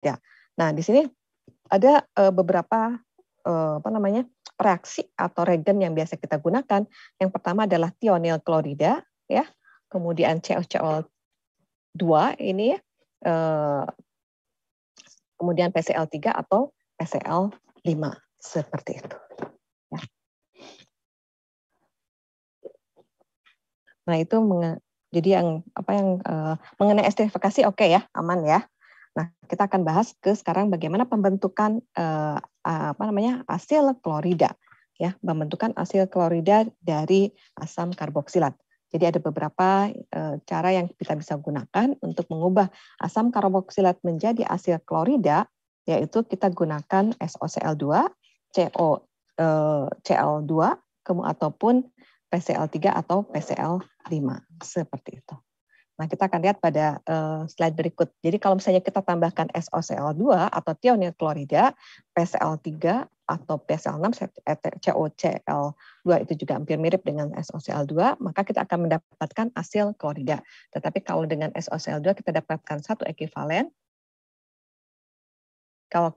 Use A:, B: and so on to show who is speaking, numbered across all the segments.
A: klorida. Nah, di sini ada beberapa reaksi atau reagen yang biasa kita gunakan. Yang pertama adalah tionil klorida, ya. Kemudian CaCO2 ini ya. Kemudian PCl3 atau PCl5 seperti itu. Ya. Nah, itu jadi mengenai esterifikasi oke ya, aman ya. Nah, kita akan bahas sekarang bagaimana pembentukan asil klorida, ya, pembentukan asil klorida dari asam karboksilat. Jadi ada beberapa cara yang kita bisa gunakan untuk mengubah asam karboksilat menjadi asil klorida, yaitu kita gunakan SOCl2, COCl2, ataupun PCl3 atau PCl5 seperti itu. Nah, kita akan lihat pada slide berikut. Jadi kalau misalnya kita tambahkan SOCl2 atau tionil klorida, PCl3 atau PCl6, COCl2 itu juga hampir mirip dengan SOCl2, maka kita akan mendapatkan asil klorida. Tetapi kalau dengan SOCl2 kita dapatkan satu ekivalen. Kalau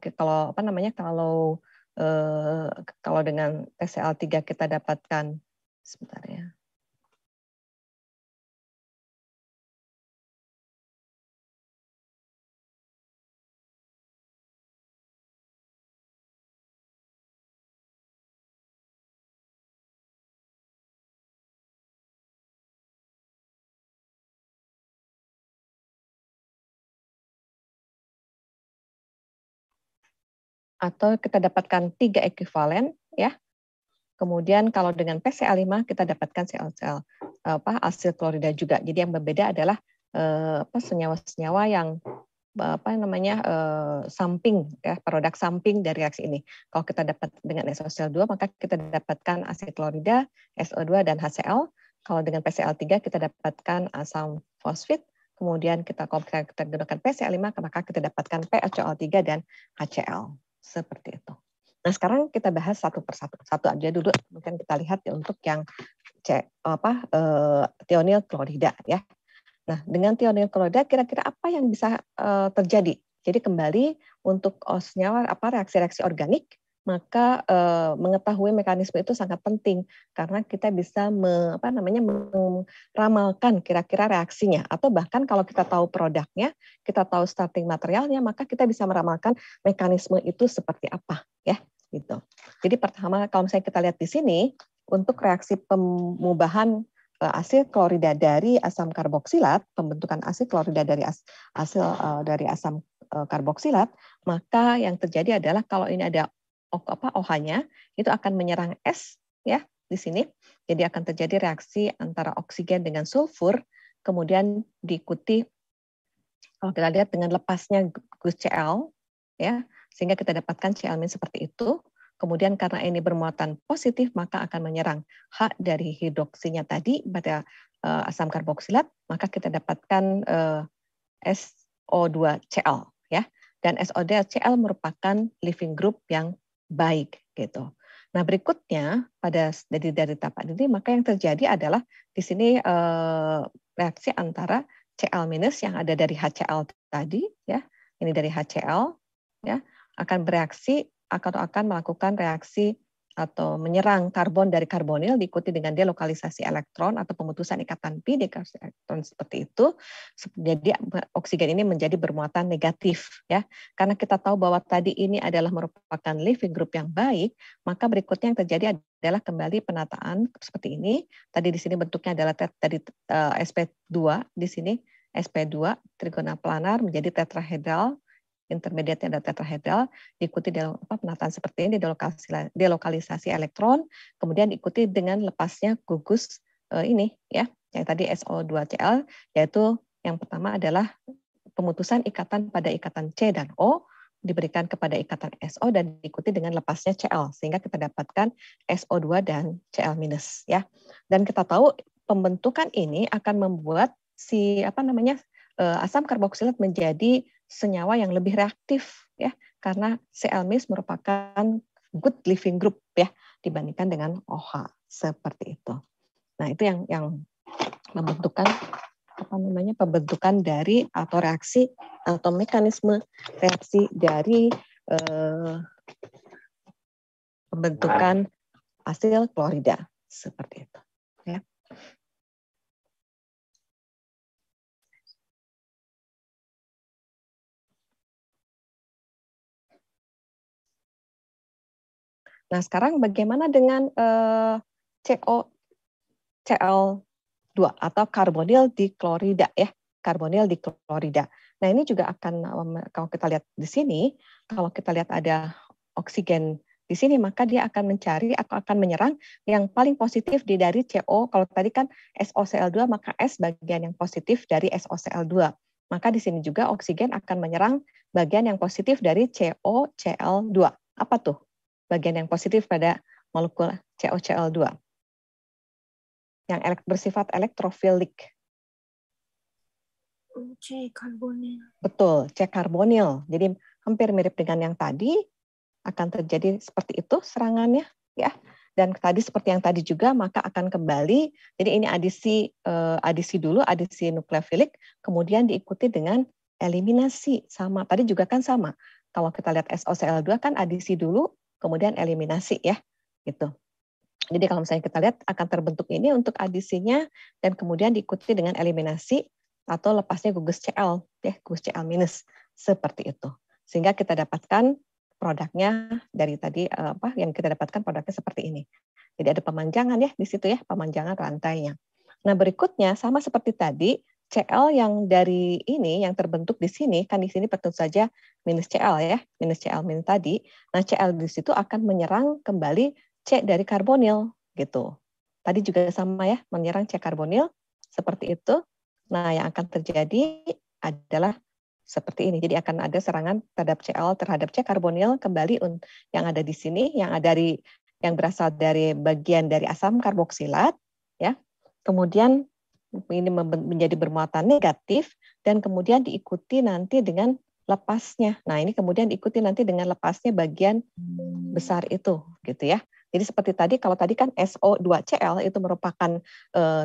A: dengan PCl3 kita dapatkan, sebentar ya. Atau kita dapatkan 3 ekivalen, ya. Kemudian kalau dengan PCl5 kita dapatkan asil klorida juga. Jadi yang berbeda adalah senyawa-senyawa yang samping, ya, produk samping dari reaksi ini. Kalau kita dapat dengan SOCl2 maka kita dapatkan asil klorida, SO2 dan HCl. Kalau dengan PCl3 kita dapatkan asam fosfit. Kemudian kalau kita gunakan PCl5 maka kita dapatkan PaCO3 dan HCl. Seperti itu. Nah, sekarang kita bahas satu persatu. Satu aja dulu, mungkin kita lihat ya untuk yang tionil klorida, ya. Nah, dengan tionil klorida kira-kira apa yang bisa terjadi? Jadi kembali untuk senyawa reaksi-reaksi organik, maka mengetahui mekanisme itu sangat penting karena kita bisa meramalkan kira-kira reaksinya, atau bahkan kalau kita tahu produknya, kita tahu starting materialnya, maka kita bisa meramalkan mekanisme itu seperti apa, ya, gitu. Jadi pertama kalau misalnya kita lihat di sini untuk reaksi pemubahan asil klorida dari asam karboksilat, pembentukan asil klorida dari dari asam karboksilat, maka yang terjadi adalah kalau ini ada OH-nya itu akan menyerang S, ya, di sini. Jadi akan terjadi reaksi antara oksigen dengan sulfur, kemudian diikuti kalau kita lihat dengan lepasnya gus Cl, ya, sehingga kita dapatkan Cl- seperti itu. Kemudian karena ini bermuatan positif maka akan menyerang H dari hidroksinya tadi pada asam karboksilat, maka kita dapatkan SO2Cl, ya. Dan SO2Cl merupakan living group yang baik gitu. Nah, berikutnya dari tapak ini maka yang terjadi adalah di sini reaksi antara Cl- yang ada dari HCl tadi, ya. Ini dari HCl, ya, akan bereaksi akan melakukan reaksi atau menyerang karbon dari karbonil diikuti dengan delokalisasi elektron atau pemutusan ikatan pi di elektron seperti itu. Jadi oksigen ini menjadi bermuatan negatif, ya. Karena kita tahu bahwa tadi ini adalah merupakan living group yang baik, maka berikutnya yang terjadi adalah kembali penataan seperti ini. Tadi di sini bentuknya adalah dari sp2 di sini sp2 trigona planar menjadi tetrahedral. Intermediate ada tetrahedral, diikuti dalam penataan seperti ini, delokalisasi elektron, kemudian diikuti dengan lepasnya gugus ini, ya, yang tadi SO2Cl, yaitu yang pertama adalah pemutusan ikatan pada ikatan C dan O, diberikan kepada ikatan SO dan diikuti dengan lepasnya Cl, sehingga kita dapatkan SO2 dan Cl-, ya. Dan kita tahu pembentukan ini akan membuat asam karboksilat menjadi senyawa yang lebih reaktif, ya, karena Cl- merupakan good living group, ya, dibandingkan dengan OH seperti itu. Nah, itu yang membentukkan pembentukan dari atau reaksi atau mekanisme reaksi dari pembentukan asil klorida seperti itu. Ya. Nah, sekarang bagaimana dengan COCl2 atau karbonil diklorida ya, karbonil diklorida. Nah, ini juga akan kalau kita lihat di sini, kalau kita lihat ada oksigen di sini, maka dia akan mencari atau akan menyerang yang paling positif dari CO. Kalau tadi kan SOCl2, maka S bagian yang positif dari SOCl2. Maka di sini juga oksigen akan menyerang bagian yang positif dari COCl2. Apa tuh bagian yang positif pada molekul COCl2? Yang bersifat elektrofilik.
B: C karbonil.
A: Betul, C karbonil. Jadi hampir mirip dengan yang tadi, akan terjadi seperti itu serangannya, ya. Dan tadi seperti yang tadi juga, maka akan kembali. Jadi ini adisi dulu, adisi nukleofilik, kemudian diikuti dengan eliminasi. Sama, tadi juga kan sama. Kalau kita lihat SOCl2 kan adisi dulu, kemudian eliminasi ya, gitu. Jadi kalau misalnya kita lihat akan terbentuk ini untuk adisinya dan kemudian diikuti dengan eliminasi atau lepasnya gugus Cl, ya gugus Cl minus seperti itu. Sehingga kita dapatkan produknya dari tadi yang kita dapatkan produknya seperti ini. Jadi ada pemanjangan ya di situ ya, pemanjangan rantainya. Nah berikutnya sama seperti tadi, Cl yang dari ini yang terbentuk di sini kan di sini tentu saja minus Cl ya, minus Cl minus tadi. Nah Cl di situ akan menyerang kembali C dari karbonil gitu. Tadi juga sama ya, menyerang C karbonil seperti itu. Nah, yang akan terjadi adalah seperti ini. Jadi akan ada serangan terhadap Cl terhadap C karbonil kembali yang ada di sini, yang berasal dari bagian dari asam karboksilat ya. Kemudian ini menjadi bermuatan negatif dan kemudian diikuti nanti dengan lepasnya. Nah, ini kemudian diikuti nanti dengan lepasnya bagian besar itu gitu ya. Jadi seperti tadi, kalau tadi kan SO2Cl itu merupakan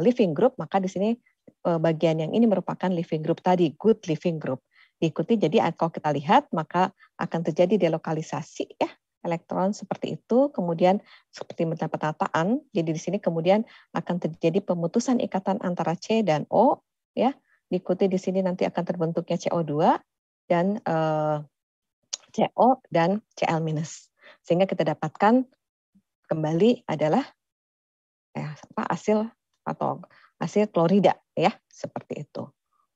A: living group, maka di sini bagian yang ini merupakan living group tadi, good living group. Diikuti, jadi kalau kita lihat, maka akan terjadi delokalisasi ya, elektron seperti itu, kemudian seperti penataan, jadi di sini kemudian akan terjadi pemutusan ikatan antara C dan O, ya, diikuti di sini nanti akan terbentuknya CO2 dan CO dan Cl-. Sehingga kita dapatkan kembali adalah asil klorida ya, seperti itu.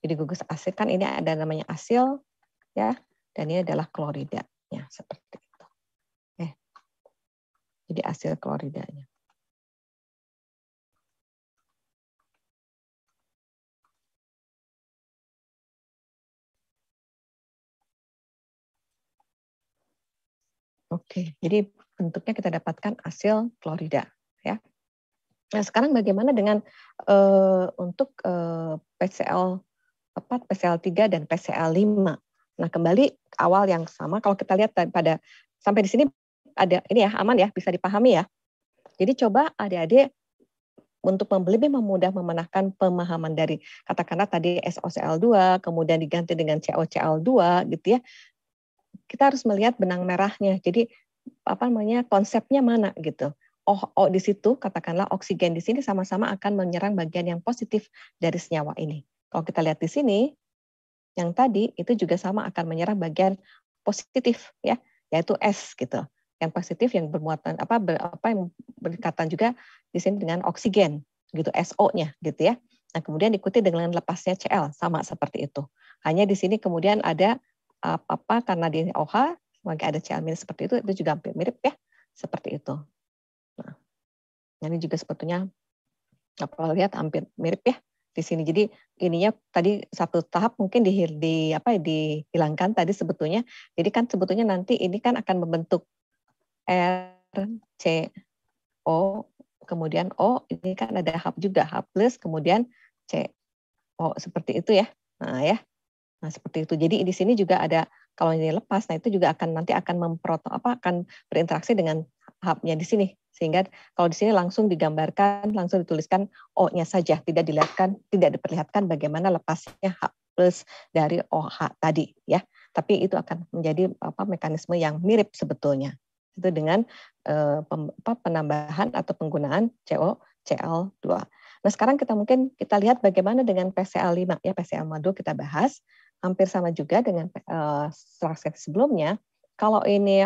A: Jadi gugus asil kan ini ada namanya asil ya, dan ini adalah klorida ya, seperti itu. Jadi asil kloridanya. Oke, jadi bentuknya kita dapatkan asil klorida ya. Nah, sekarang bagaimana dengan untuk PCl4, PCl3 dan PCl5? Nah, kembali awal yang sama kalau kita lihat pada sampai di sini ada ini ya, aman ya, bisa dipahami ya. Jadi coba adik-adik untuk lebih memudah memenahkan pemahaman dari katakanlah tadi SOCl2 kemudian diganti dengan COCl2 gitu ya. Kita harus melihat benang merahnya. Jadi konsepnya mana gitu. Oh di situ katakanlah oksigen di sini sama-sama akan menyerang bagian yang positif dari senyawa ini. Kalau kita lihat di sini yang tadi itu juga sama akan menyerang bagian positif ya, yaitu S gitu. Yang positif yang bermuatan yang berdekatan juga di sini dengan oksigen gitu, SO-nya gitu ya. Nah, kemudian diikuti dengan lepasnya Cl sama seperti itu. Hanya di sini kemudian ada karena di OH sebagai ada Cl- seperti itu juga hampir mirip ya, seperti itu. Nah, ini juga sebetulnya lihat hampir mirip ya di sini. Jadi ininya tadi satu tahap mungkin dihilangkan tadi sebetulnya. Jadi kan sebetulnya nanti ini kan akan membentuk RCO kemudian O, ini kan ada H juga, H plus kemudian CO seperti itu ya. Nah ya. Nah, seperti itu. Jadi di sini juga ada kalau ini lepas, nah itu juga akan nanti akan akan berinteraksi dengan hubnya di sini. Sehingga kalau di sini langsung digambarkan, langsung dituliskan O-nya saja, tidak diperlihatkan bagaimana lepasnya H plus dari OH tadi ya. Tapi itu akan menjadi mekanisme yang mirip sebetulnya. Itu dengan penambahan atau penggunaan COCl2. Nah, sekarang kita lihat bagaimana dengan PCl5 ya. PCl2 kita bahas hampir sama juga dengan slide sebelumnya. Kalau ini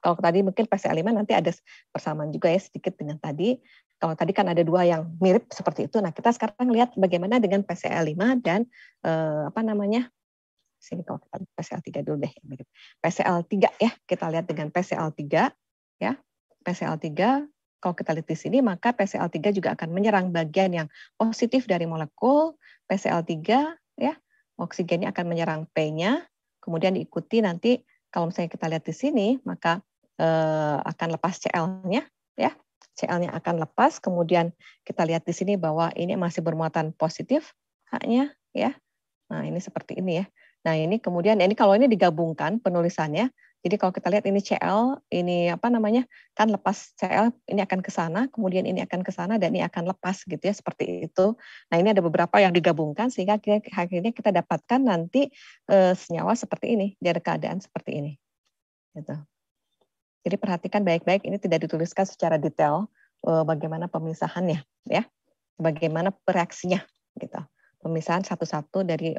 A: kalau tadi mungkin PCl5 nanti ada persamaan juga ya sedikit dengan tadi. Kalau tadi kan ada dua yang mirip seperti itu. Nah, kita sekarang lihat bagaimana dengan PCl5 dan sini kalau kita lihat PCl3 dulu deh yang mirip. PCl3 ya, kita lihat dengan PCl3 ya. PCl3 kalau kita lihat di sini maka PCl3 juga akan menyerang bagian yang positif dari molekul PCl3 ya. Oksigennya akan menyerang P-nya, kemudian diikuti nanti kalau misalnya kita lihat di sini maka akan lepas Cl-nya ya. Cl-nya akan lepas, kemudian kita lihat di sini bahwa ini masih bermuatan positif H-nya ya. Nah, ini seperti ini ya. Nah, ini kemudian ini kalau ini digabungkan penulisannya. Jadi kalau kita lihat ini Cl, ini kan lepas Cl, ini akan ke sana, kemudian ini akan ke sana dan ini akan lepas gitu ya, seperti itu. Nah, ini ada beberapa yang digabungkan sehingga akhirnya kita dapatkan nanti senyawa seperti ini, dari keadaan seperti ini. Gitu. Jadi perhatikan baik-baik, ini tidak dituliskan secara detail bagaimana pemisahannya ya. Bagaimana reaksinya gitu. Pemisahan satu-satu dari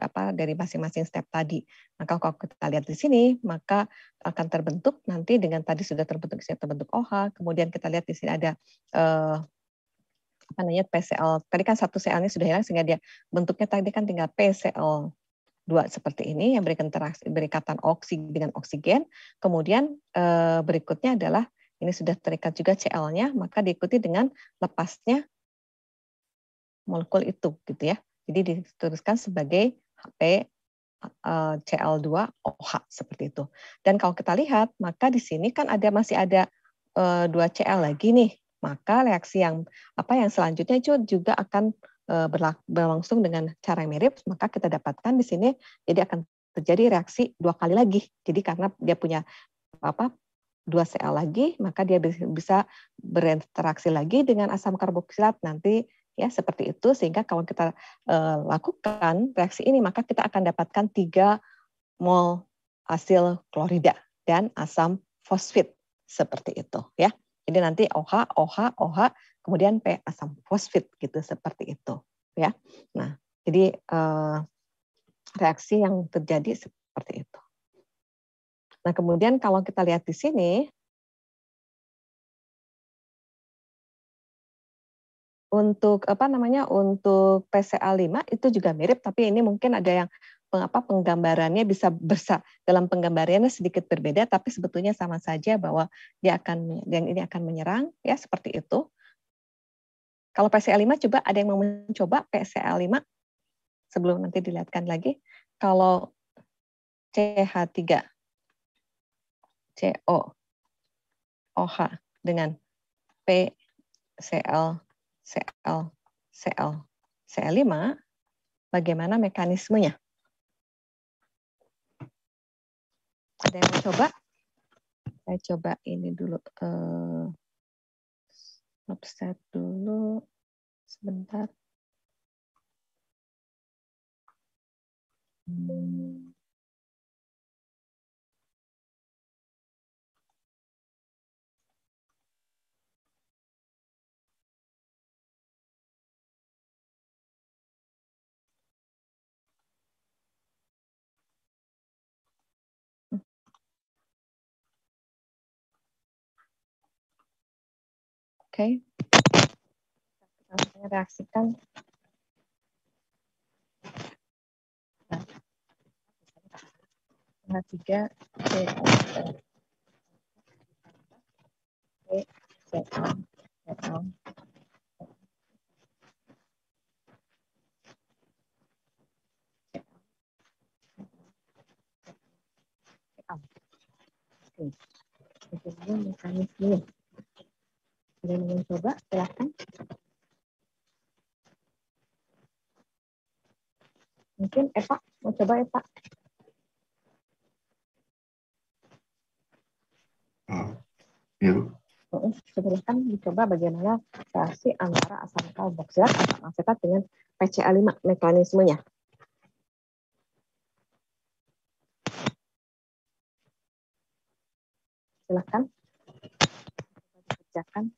A: masing-masing step tadi. Maka kalau kita lihat di sini, maka akan terbentuk nanti dengan tadi sudah terbentuk OH, kemudian kita lihat di sini ada PCl. Tadi kan satu Cl-nya sudah hilang sehingga dia bentuknya tadi kan tinggal PCl2 seperti ini yang berikatan dengan oksigen. Kemudian berikutnya adalah ini sudah terikat juga Cl-nya, maka diikuti dengan lepasnya molekul itu gitu ya. Jadi dituliskan sebagai Cl2OH seperti itu. Dan kalau kita lihat, maka di sini kan masih ada 2 Cl lagi nih. Maka reaksi yang selanjutnya itu juga akan berlangsung dengan cara yang mirip. Maka kita dapatkan di sini jadi akan terjadi reaksi 2 kali lagi. Jadi karena dia punya 2 Cl lagi, maka dia bisa berinteraksi lagi dengan asam karboksilat nanti ya seperti itu, sehingga kalau kita lakukan reaksi ini maka kita akan dapatkan 3 mol asil klorida dan asam fosfit seperti itu ya. Jadi nanti OH, OH, OH, kemudian P asam fosfit gitu seperti itu ya. Nah, jadi reaksi yang terjadi seperti itu. Nah, kemudian kalau kita lihat di sini untuk untuk PCl5 itu juga mirip, tapi ini mungkin ada yang penggambarannya bisa dalam penggambarannya sedikit berbeda, tapi sebetulnya sama saja bahwa yang ini akan menyerang ya seperti itu. Kalau PCl5 coba ada yang mau mencoba PCl5 sebelum nanti dilihatkan lagi. Kalau CH3 CO OH dengan PCl Cl5, bagaimana mekanismenya? Ada yang mau coba? Saya coba ini dulu. Offset dulu. Sebentar. Oke. Kita reaksikan. Nah, 3 Oke, mekanisme. Ada yang mau coba? Silahkan. Mungkin Eva, mau coba Eva?
B: Ya, Bu.
A: Silahkan dicoba bagaimana reaksi antara asam karboksilat asam asetat dengan PCA5 mekanismenya. Silahkan dikerjakan.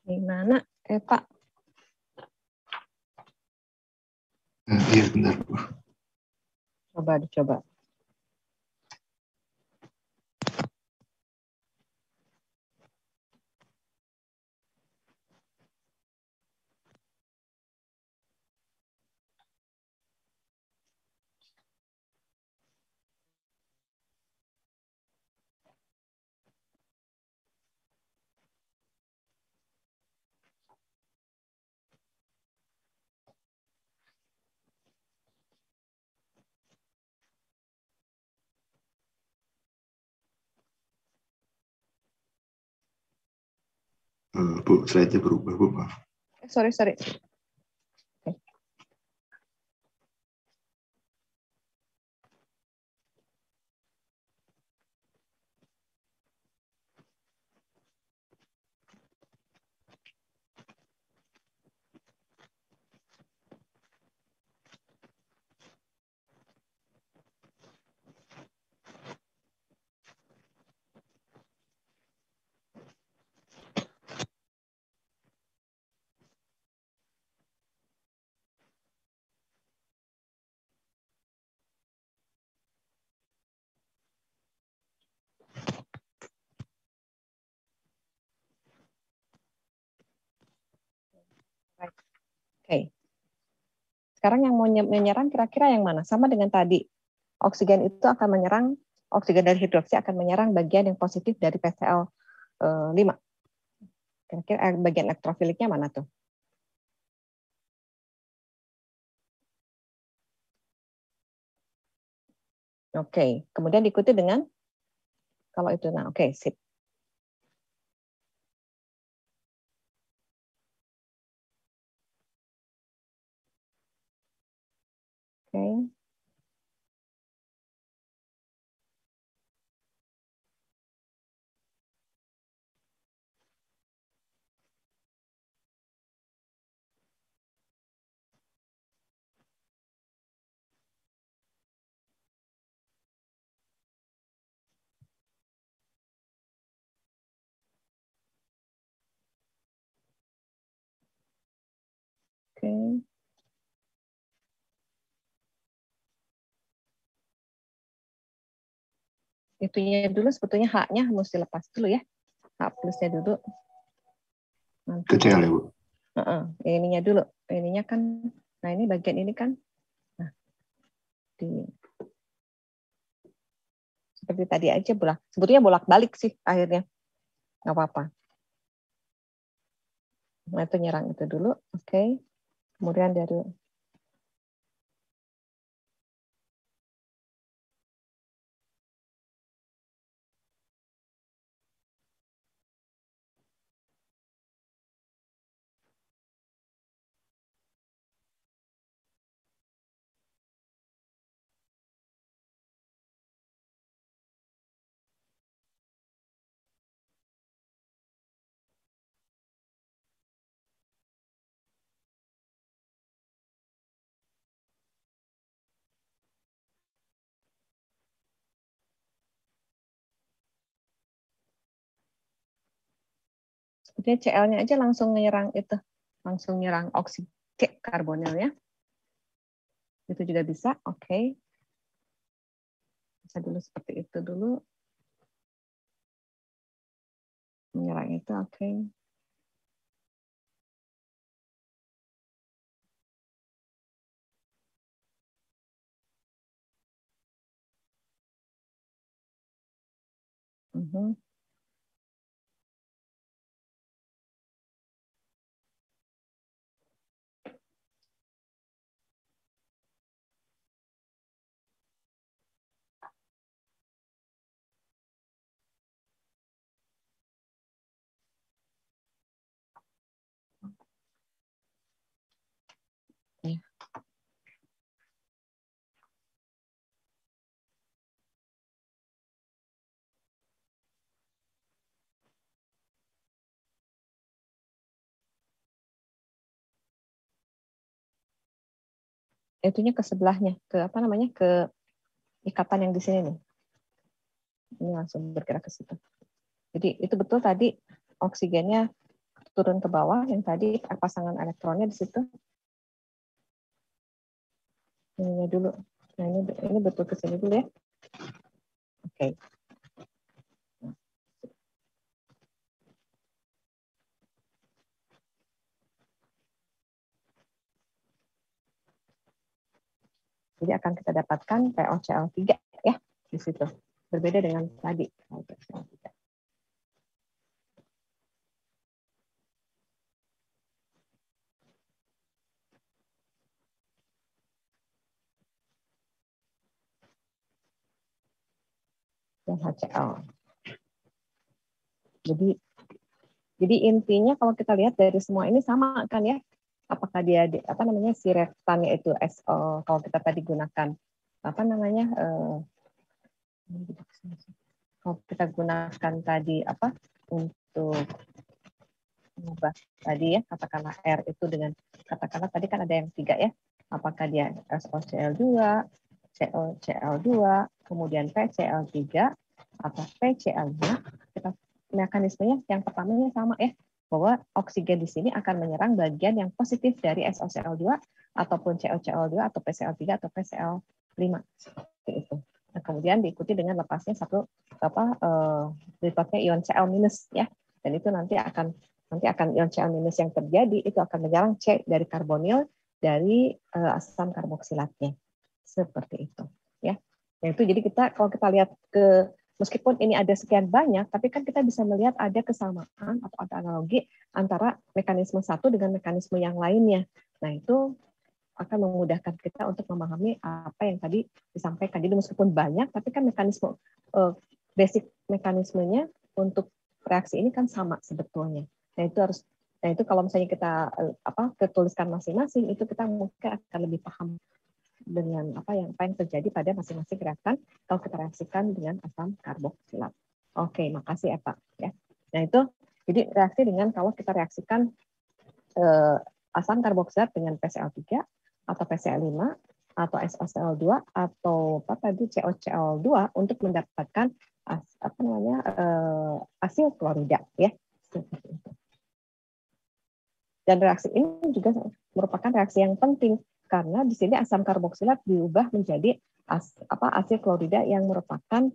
A: Gimana, Pak?
B: Iya, bentar, Bu.
A: Coba dicoba.
B: Bu, slide-nya berubah, Bu. Maaf.
A: Sorry. Oke. Sekarang yang mau menyerang kira-kira yang mana? Sama dengan tadi. Oksigen itu akan menyerang, oksigen dari hidroksi akan menyerang bagian yang positif dari PCl5. Kira-kira bagian elektrofiliknya mana tuh? Oke. Kemudian diikuti dengan, kalau itu, nah oke, sip. Oke. Oke. Itunya dulu sebetulnya H-nya mesti lepas dulu ya. H plusnya dulu. Nanti
B: Kecil ya, Bu.
A: ininya dulu. Ininya kan, nah ini bagian ini kan, nah, seperti tadi aja sebetulnya bolak-balik sih akhirnya. Nggak apa-apa. Nah itu nyerang itu dulu. Oke. Kemudian dari sebetulnya Cl-nya aja langsung menyerang itu. Langsung nyerang oksigen karbonilnya. Itu juga bisa. Oke. Bisa dulu seperti itu dulu. Menyerang itu, oke. Mhm. Ya. Itunya ke sebelahnya, ke apa namanya, ke ikatan yang di sini nih. Ini langsung bergerak ke situ. Jadi itu betul tadi oksigennya turun ke bawah, yang tadi pasangan elektronnya di situ. Ini dulu. Nah, ini betul ke sini dulu ya. Oke. Jadi akan kita dapatkan POCl3 ya di situ. Berbeda dengan tadi. Dan HCl. Jadi intinya kalau kita lihat dari semua ini sama kan ya? Apakah dia apa namanya si reaktannya itu kalau kita tadi gunakan apa namanya kalau kita gunakan tadi apa untuk mengubah tadi ya, katakanlah R itu dengan katakanlah tadi kan ada yang 3 ya, apakah dia SOCl2, COCl2, kemudian PCl3 atau PCl5, kita mekanismenya yang pertamanya sama ya, bahwa oksigen di sini akan menyerang bagian yang positif dari SOCl2 ataupun COCl2 atau PCl3 atau PCl5 seperti itu. Nah, kemudian diikuti dengan lepasnya satu berikutnya ion Cl minus ya, dan itu nanti akan ion Cl minus yang terjadi itu akan menyerang C dari karbonil dari asam karboksilatnya seperti itu ya. Nah itu jadi kalau kita lihat ke meskipun ini ada sekian banyak, tapi kan kita bisa melihat ada kesamaan atau ada analogi antara mekanisme satu dengan mekanisme yang lainnya. Nah itu akan memudahkan kita untuk memahami apa yang tadi disampaikan. Jadi meskipun banyak, tapi kan mekanisme basic mekanismenya untuk reaksi ini kan sama sebetulnya. Nah itu kalau misalnya kita ketuliskan masing-masing, itu kita mungkin akan lebih paham dengan apa yang terjadi pada masing-masing reaktan kalau kita reaksikan dengan asam karboksilat. Oke, makasih Pak ya. Nah itu jadi reaksi dengan kalau kita reaksikan asam karboksilat dengan PCl3 atau PCl5 atau SOCl2 atau apa tadi COCl2 untuk mendapatkan asil klorida ya. Dan reaksi ini juga merupakan reaksi yang penting karena di sini asam karboksilat diubah menjadi asil klorida yang merupakan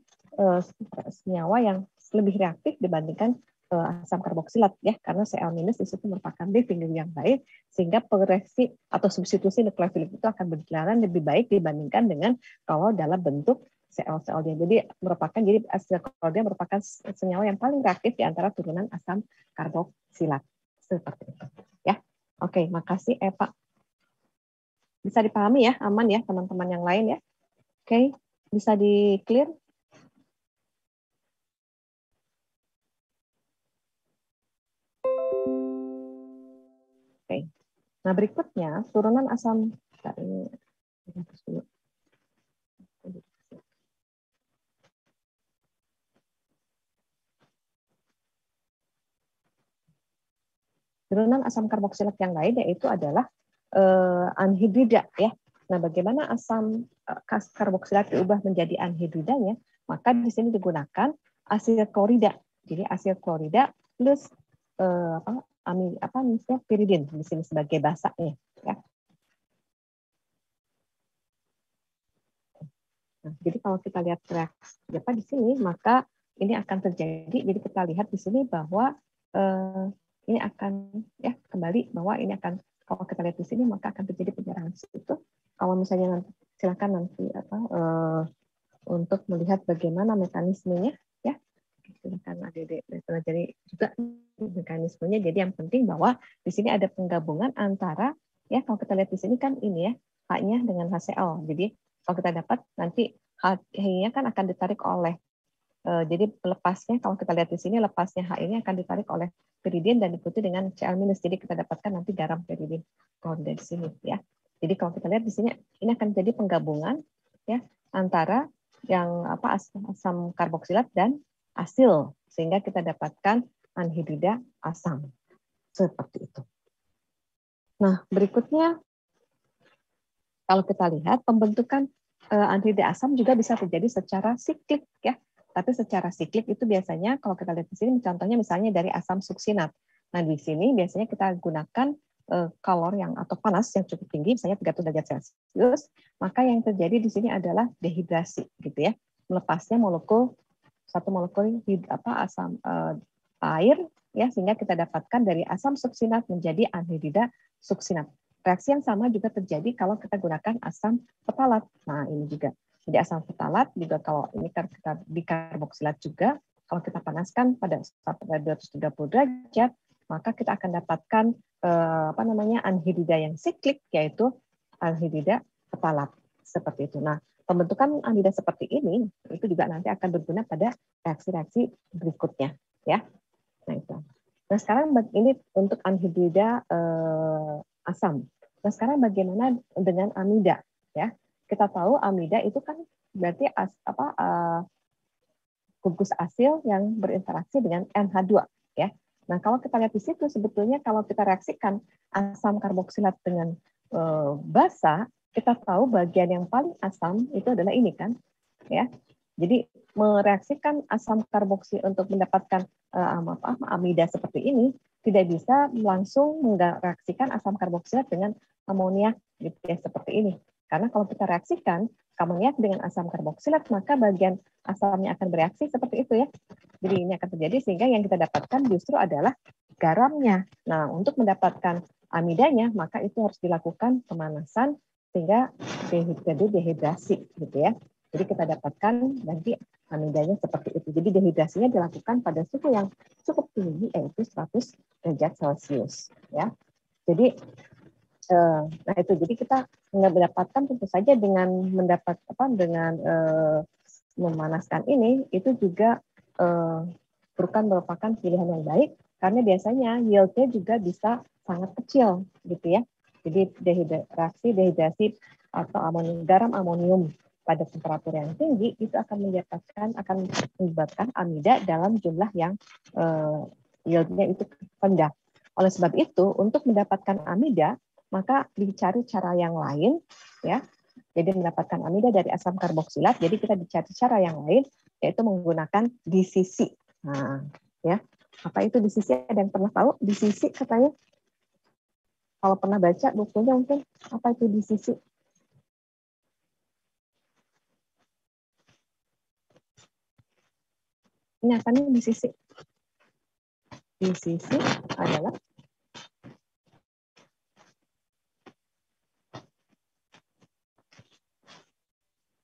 A: senyawa yang lebih reaktif dibandingkan asam karboksilat ya, karena Cl- di situ merupakan leaving group yang baik sehingga reaksi atau substitusi nukleofilik itu akan berjalan lebih baik dibandingkan dengan kalau dalam bentuk Cl-Cl. Jadi asil klorida merupakan senyawa yang paling reaktif di antara turunan asam karboksilat seperti itu ya. Oke, makasih Pak. Bisa dipahami ya, aman ya teman-teman yang lain ya. Oke, bisa di clear? Oke. Nah, berikutnya turunan asam turunan asam karboksilat yang lain yaitu adalah anhidrida ya. Nah, bagaimana asam karboksilat diubah menjadi anhidridanya? Maka di sini digunakan asil klorida. Jadi asil klorida plus misalnya piridin di sini sebagai basanya ya. Nah, jadi kalau kita lihat reaksi di sini, maka ini akan terjadi. Jadi kita lihat di sini bahwa ini akan ya kembali bahwa ini akan kalau kita lihat di sini maka akan terjadi penyerangan itu. Kalau misalnya nanti silakan nanti untuk melihat bagaimana mekanismenya ya. silakan Adik pelajari juga mekanismenya. Jadi yang penting bahwa di sini ada penggabungan antara, ya kalau kita lihat di sini kan ini ya, H-nya dengan HCl. Jadi kalau kita dapat nanti H-nya kan akan ditarik oleh, jadi lepasnya kalau kita lihat di sini lepasnya H ini akan ditarik oleh piridin dan diikuti dengan Cl-. Jadi kita dapatkan nanti garam piridin klorida di sini ya. Jadi kalau kita lihat di sini ini akan jadi penggabungan ya antara yang asam karboksilat dan asil sehingga kita dapatkan anhidrida asam seperti itu. Nah, berikutnya kalau kita lihat pembentukan anhidrida asam juga bisa terjadi secara siklik ya. Tapi secara siklik itu biasanya kalau kita lihat di sini contohnya misalnya dari asam suksinat. Nah, di sini biasanya kita gunakan kalor yang atau panas yang cukup tinggi, misalnya 30 derajat Celcius, maka yang terjadi di sini adalah dehidrasi gitu ya. Melepasnya satu molekul asam air ya sehingga kita dapatkan dari asam suksinat menjadi anhidrida suksinat. Reaksi yang sama juga terjadi kalau kita gunakan asam fetalat. Nah, ini juga. Jadi asam fetalat juga kalau ini kan kita dikarboksilat juga, kalau kita panaskan pada 230 derajat, maka kita akan dapatkan anhidrida yang siklik yaitu anhidrida fetalat seperti itu. Nah, pembentukan anhidrida seperti ini itu juga nanti akan berguna pada reaksi-reaksi berikutnya ya. Nah, itu. Nah, sekarang ini untuk anhidrida asam. Nah, sekarang bagaimana dengan amida ya? Kita tahu amida itu kan berarti gugus asil yang berinteraksi dengan NH2 ya. Nah, kalau kita lihat di situ sebetulnya kalau kita reaksikan asam karboksilat dengan basa, kita tahu bagian yang paling asam itu adalah ini kan ya. Jadi mereaksikan asam karboksilat untuk mendapatkan amida seperti ini tidak bisa langsung mereaksikan asam karboksilat dengan amoniak gitu ya seperti ini. Karena kalau kita reaksikan amoniak dengan asam karboksilat, maka bagian asamnya akan bereaksi seperti itu ya. Jadi ini akan terjadi sehingga yang kita dapatkan justru adalah garamnya. Nah, untuk mendapatkan amidanya, maka itu harus dilakukan pemanasan sehingga terjadi dehidrasi gitu ya. Jadi kita dapatkan nanti amidanya seperti itu. Jadi dehidrasinya dilakukan pada suhu yang cukup tinggi yaitu 100 derajat Celcius ya. Jadi nah itu jadi kita mendapatkan tentu saja dengan memanaskan ini itu juga merupakan pilihan yang baik karena biasanya yield-nya juga bisa sangat kecil gitu ya. Jadi reaksi dehidrasi atau garam amonium pada temperatur yang tinggi itu akan menyebabkan amida dalam jumlah yang yield-nya itu rendah. Oleh sebab itu untuk mendapatkan amida maka dicari cara yang lain ya. Jadi mendapatkan amida dari asam karboksilat, jadi kita dicari cara yang lain yaitu menggunakan DCC. Nah, ya. Apa itu DCC? Ada yang pernah tahu DCC katanya? Kalau pernah baca bukunya mungkin apa itu DCC? Ini apa nih DCC? DCC adalah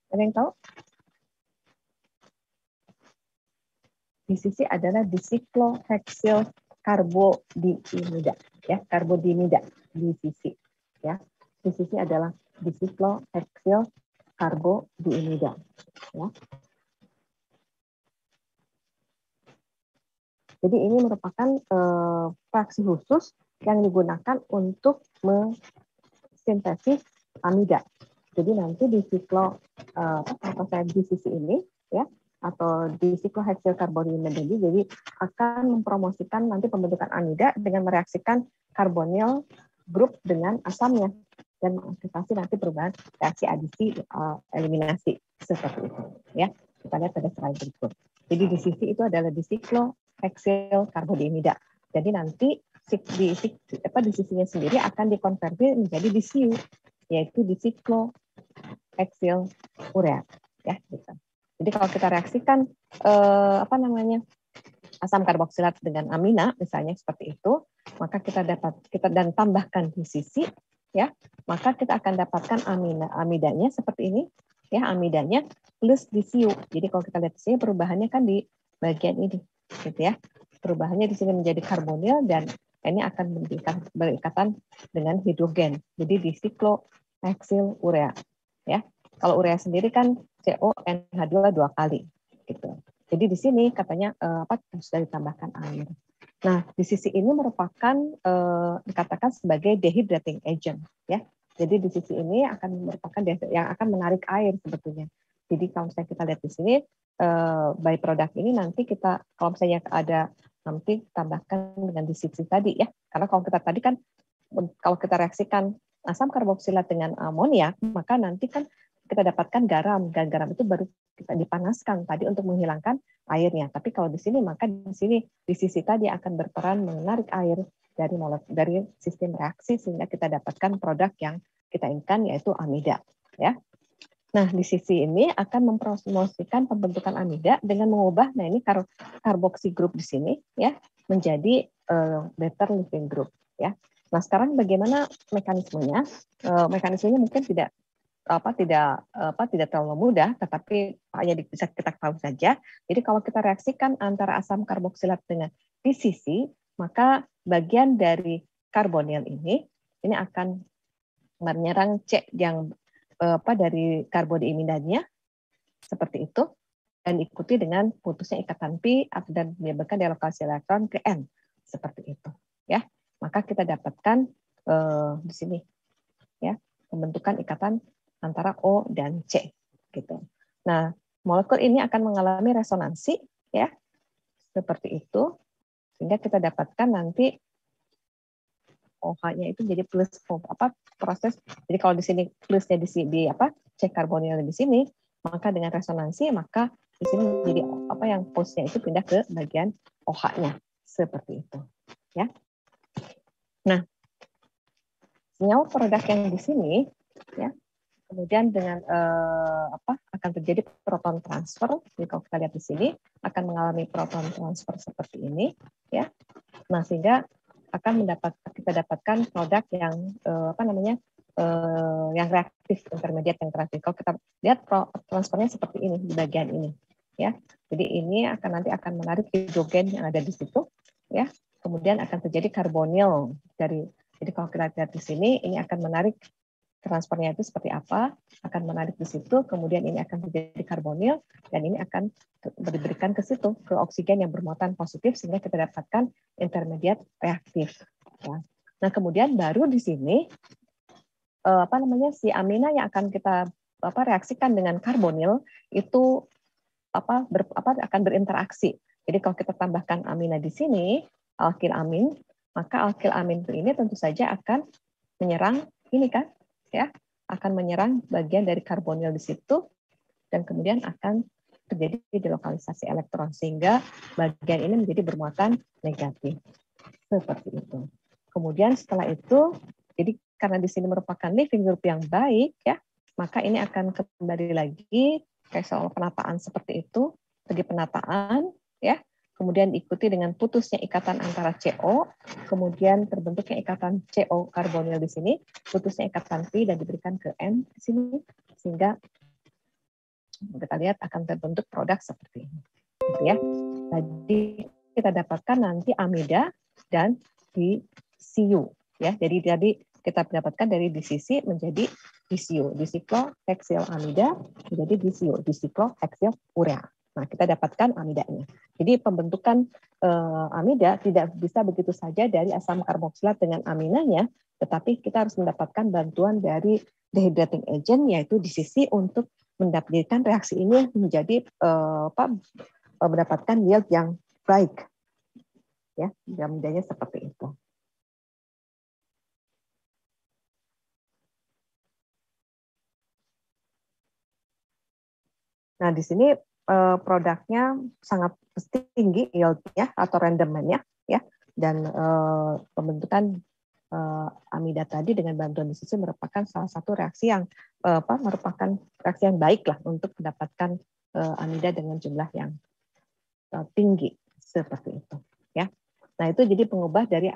A: ada yang tahu? DCC adalah disikloheksil karbodimida, ya karbodimida DCC, ya DCC adalah disikloheksil karbodimida, ya. Jadi ini merupakan reaksi khusus yang digunakan untuk mensintesis amida. Jadi nanti di DCC ini ya atau di sikloheksil karbonimida jadi akan mempromosikan nanti pembentukan amida dengan mereaksikan karbonyl grup dengan asamnya dan mengaktifasi nanti perubahan reaksi adisi eliminasi seperti itu ya. Kita lihat pada slide berikut. Jadi DCC itu adalah disikloheksil karbonimida. Jadi nanti DCC-nya sendiri akan dikonversi menjadi DCU yaitu disikloheksil urea ya gitu. Jadi kalau kita reaksikan asam karboksilat dengan amina misalnya seperti itu, maka kita dan tambahkan DCC ya, maka kita akan dapatkan amidanya seperti ini ya, amidanya plus DCU. Jadi kalau kita lihat di sini perubahannya kan di bagian ini, gitu ya. Perubahannya di sini menjadi karbonil dan ini akan berikatan dengan hidrogen. Jadi di sikloheksil urea, ya. Kalau urea sendiri kan CONH2 2 kali, gitu. Jadi di sini katanya sudah ditambahkan air. Nah, di sisi ini merupakan dikatakan sebagai dehydrating agent, ya. Jadi di sisi ini akan merupakan yang akan menarik air sebetulnya. Jadi kalau misalnya kita lihat di sini byproduct ini nanti kita kalau misalnya ada nanti tambahkan dengan di sisi tadi ya. Karena kalau kita tadi kan kalau kita reaksikan asam karboksilat dengan amonia, maka nanti kan kita dapatkan garam, dan garam itu baru kita dipanaskan tadi untuk menghilangkan airnya. Tapi kalau di sini, maka di sini di sisi tadi akan berperan menarik air dari sistem reaksi sehingga kita dapatkan produk yang kita inginkan yaitu amida. Ya. Nah di sisi ini akan mempromosikan pembentukan amida dengan mengubah, nah ini karboksi group di sini ya menjadi better living group. Ya. Nah sekarang bagaimana mekanismenya? Mekanismenya mungkin tidak terlalu mudah, tetapi hanya bisa kita tahu saja. Jadi kalau kita reaksikan antara asam karboksilat dengan PCC, maka bagian dari karbonil ini akan menyerang C yang dari karbodiimidanya seperti itu dan diikuti dengan putusnya ikatan Pi dan menyebabkan delokasi elektron ke N seperti itu, ya. Maka kita dapatkan di sini, ya, pembentukan ikatan antara O dan C gitu. Nah, molekul ini akan mengalami resonansi ya. Seperti itu sehingga kita dapatkan nanti OH-nya itu jadi plus proses. Jadi kalau di sini plusnya di C karbonil di sini, maka dengan resonansi maka di sini jadi yang posnya itu pindah ke bagian OH-nya seperti itu ya. Nah, senyawa produk yang di sini ya kemudian dengan akan terjadi proton transfer. Jadi kalau kita lihat di sini akan mengalami proton transfer seperti ini, ya. Nah sehingga akan kita dapatkan produk yang yang reaktif, intermediate yang reaktif. Kalau kita lihat transfernya seperti ini di bagian ini, ya. Jadi ini nanti akan menarik hidrogen yang ada di situ, ya. Kemudian akan terjadi karbonil dari. Jadi kalau kita lihat di sini, ini akan menarik transfernya itu seperti apa, akan menarik di situ, kemudian ini akan terjadi karbonil, dan ini akan diberikan ke situ, ke oksigen yang bermuatan positif, sehingga kita dapatkan intermediate reaktif. Ya. Nah, kemudian baru di sini, si amina yang akan kita reaksikan dengan karbonil, itu akan berinteraksi. Jadi kalau kita tambahkan amina di sini, alkilamin, maka alkilamin ini tentu saja akan menyerang ini kan, ya, akan menyerang bagian dari karbonil di situ dan kemudian akan terjadi delokalisasi elektron sehingga bagian ini menjadi bermuatan negatif seperti itu. Kemudian setelah itu, jadi karena di sini merupakan living group yang baik ya, maka ini akan kembali lagi kayak soal penataan seperti itu, bagi penataan ya. Kemudian diikuti dengan putusnya ikatan antara CO, kemudian terbentuknya ikatan CO karbonil di sini, putusnya ikatan Pi dan diberikan ke N di sini, sehingga kita lihat akan terbentuk produk seperti ini. Gitu ya. Jadi kita dapatkan nanti amida dan DCU. Ya. Jadi kita dapatkan dari DCC menjadi DCU, disikloheksil amida menjadi DCU, disikloheksil urea. Nah, kita dapatkan amidanya. Jadi pembentukan amida tidak bisa begitu saja dari asam karboksilat dengan aminanya, tetapi kita harus mendapatkan bantuan dari dehydrating agent yaitu DCC untuk mendapatkan reaksi ini menjadi mendapatkan yield yang baik. Ya, amidanya seperti itu. Nah, di sini produknya sangat tinggi yield-nya atau rendemennya ya, dan pembentukan amida tadi dengan bantuan DCC merupakan salah satu reaksi yang merupakan reaksi yang baik lah untuk mendapatkan amida dengan jumlah yang tinggi seperti itu ya. Nah, itu jadi pengubah dari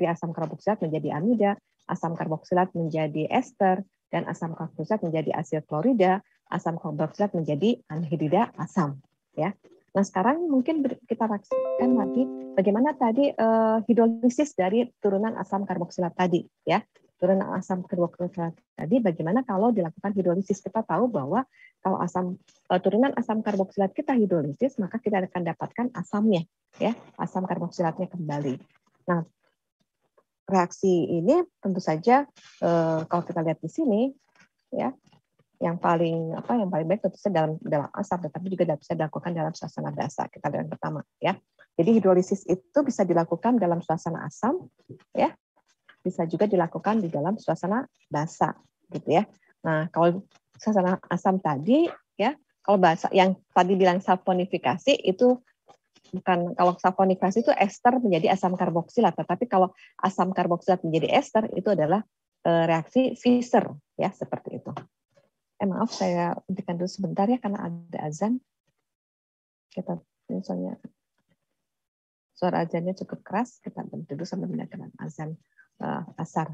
A: asam karboksilat menjadi amida, asam karboksilat menjadi ester, dan asam karboksilat menjadi asil klorida, asam karboksilat menjadi anhidrida asam ya. Nah, sekarang mungkin kita saksikan lagi bagaimana tadi hidrolisis dari turunan asam karboksilat tadi, ya. Turunan asam karboksilat tadi, bagaimana kalau dilakukan hidrolisis? Kita tahu bahwa kalau turunan asam karboksilat kita hidrolisis, maka kita akan dapatkan asamnya, ya, asam karboksilatnya kembali. Nah, reaksi ini tentu saja kalau kita lihat di sini, ya, yang paling baik tentu saja dalam asam, tetapi juga bisa dilakukan dalam suasana basa. Kita lihat yang pertama, ya. Jadi hidrolisis itu bisa dilakukan dalam suasana asam, ya, bisa juga dilakukan di dalam suasana basa, gitu ya. Nah, kalau suasana asam tadi, ya, kalau basa yang tadi bilang saponifikasi itu bukan, kalau saponifikasi itu ester menjadi asam karboksilat, tetapi kalau asam karboksilat menjadi ester itu adalah reaksi Fischer, ya, seperti itu. Maaf, saya hentikan dulu sebentar ya, karena ada azan. Kita misalnya suara azannya cukup keras, kita berhenti dulu sambil mendengarkan azan asar.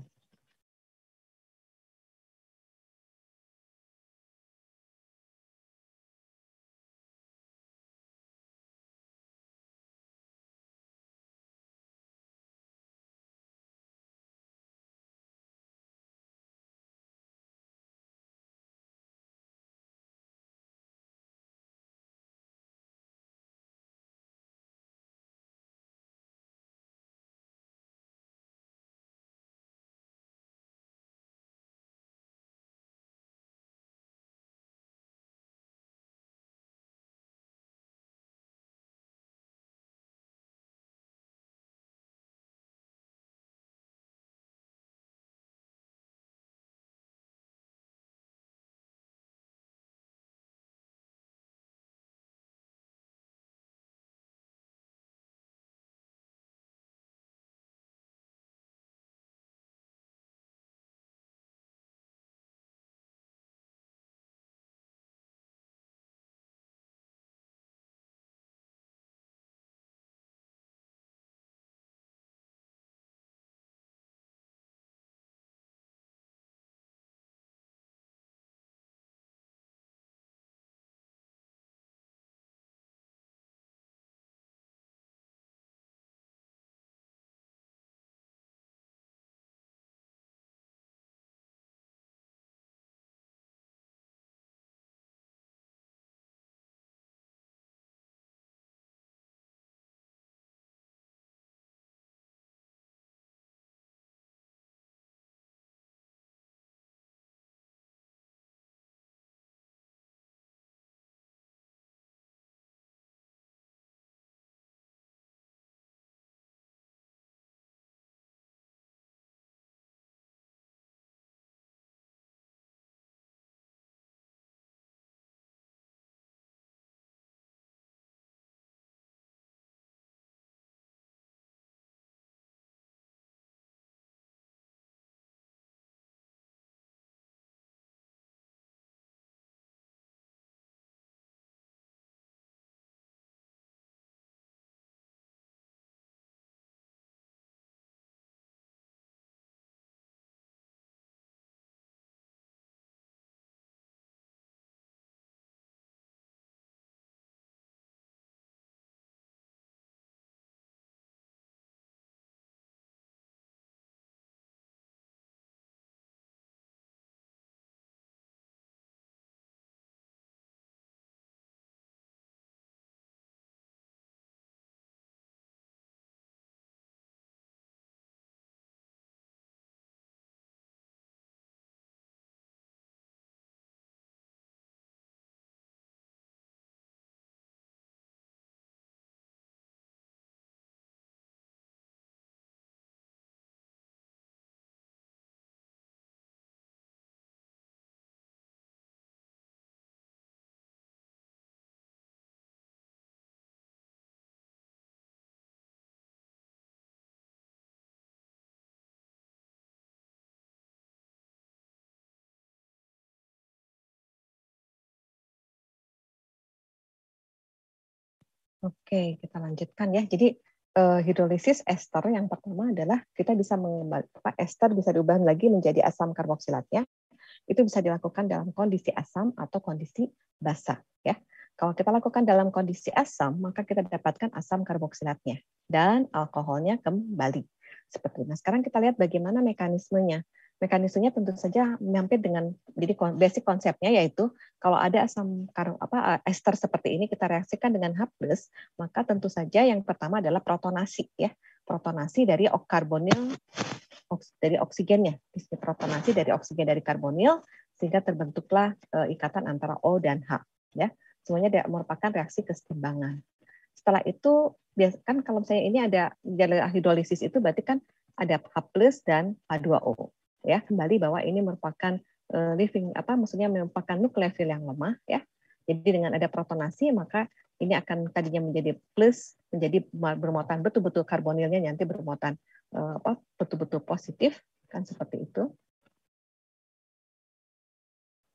A: Oke, kita lanjutkan ya. Jadi hidrolisis ester yang pertama adalah kita bisa ester bisa diubah lagi menjadi asam karboksilatnya. Itu bisa dilakukan dalam kondisi asam atau kondisi basa, ya. Kalau kita lakukan dalam kondisi asam, maka kita dapatkan asam karboksilatnya dan alkoholnya kembali. Seperti itu. Nah, sekarang kita lihat bagaimana mekanismenya. Mekanismenya tentu saja hampir dengan, jadi basic konsepnya yaitu kalau ada asam ester seperti ini kita reaksikan dengan H+, maka tentu saja yang pertama adalah protonasi ya. Protonasi dari karbonil dari oksigennya, protonasi dari oksigen dari karbonil sehingga terbentuklah ikatan antara O dan H ya. Semuanya merupakan reaksi kesetimbangan. Setelah itu, kan kalau misalnya ini ada hidrolisis itu berarti kan ada H+ dan H2O. Ya, kembali bahwa ini merupakan maksudnya merupakan nukleofil yang lemah ya. Jadi dengan ada protonasi maka ini akan tadinya menjadi plus menjadi bermuatan betul-betul karbonilnya nanti bermuatan betul-betul positif kan seperti itu.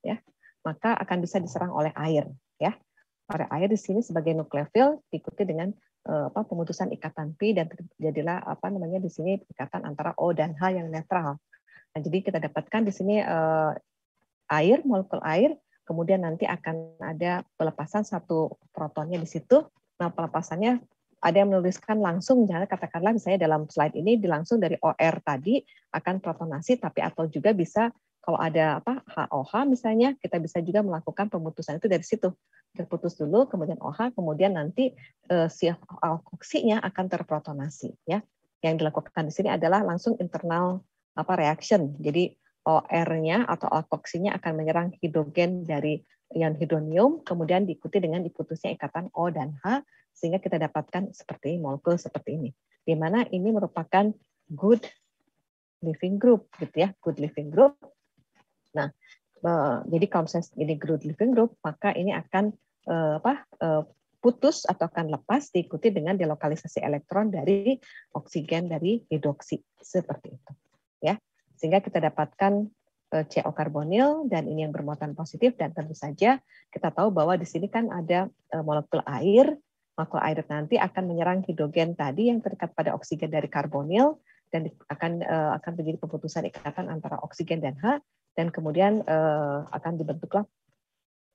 A: Ya. Maka akan bisa diserang oleh air ya. Oleh air di sini sebagai nukleofil diikuti dengan pemutusan ikatan pi dan terjadilah di sini ikatan antara O dan H yang netral. Nah, jadi kita dapatkan di sini air, molekul air, kemudian nanti akan ada pelepasan satu protonnya di situ. Nah, pelepasannya ada yang menuliskan langsung, misalnya katakanlah misalnya dalam slide ini langsung dari OR tadi akan protonasi, tapi atau juga bisa kalau ada HOH misalnya, kita bisa juga melakukan pemutusan itu dari situ. Terputus dulu, kemudian OH, kemudian nanti si alkoksinya akan terprotonasi. Ya, yang dilakukan di sini adalah langsung internal reaction. Jadi OR-nya atau alkoksinya akan menyerang hidrogen dari ion hidronium, kemudian diikuti dengan diputusnya ikatan O dan H, sehingga kita dapatkan seperti molekul seperti ini. Di mana ini merupakan good living group, gitu ya, good living group. Nah, jadi kalau misalnya ini good living group, maka ini akan putus atau akan lepas diikuti dengan delokalisasi elektron dari oksigen dari hidroksi seperti itu, ya. Sehingga kita dapatkan CO karbonil dan ini yang bermuatan positif dan tentu saja kita tahu bahwa di sini kan ada molekul air. Molekul air nanti akan menyerang hidrogen tadi yang terikat pada oksigen dari karbonil dan akan terjadi pemutusan ikatan antara oksigen dan H dan kemudian akan dibentuklah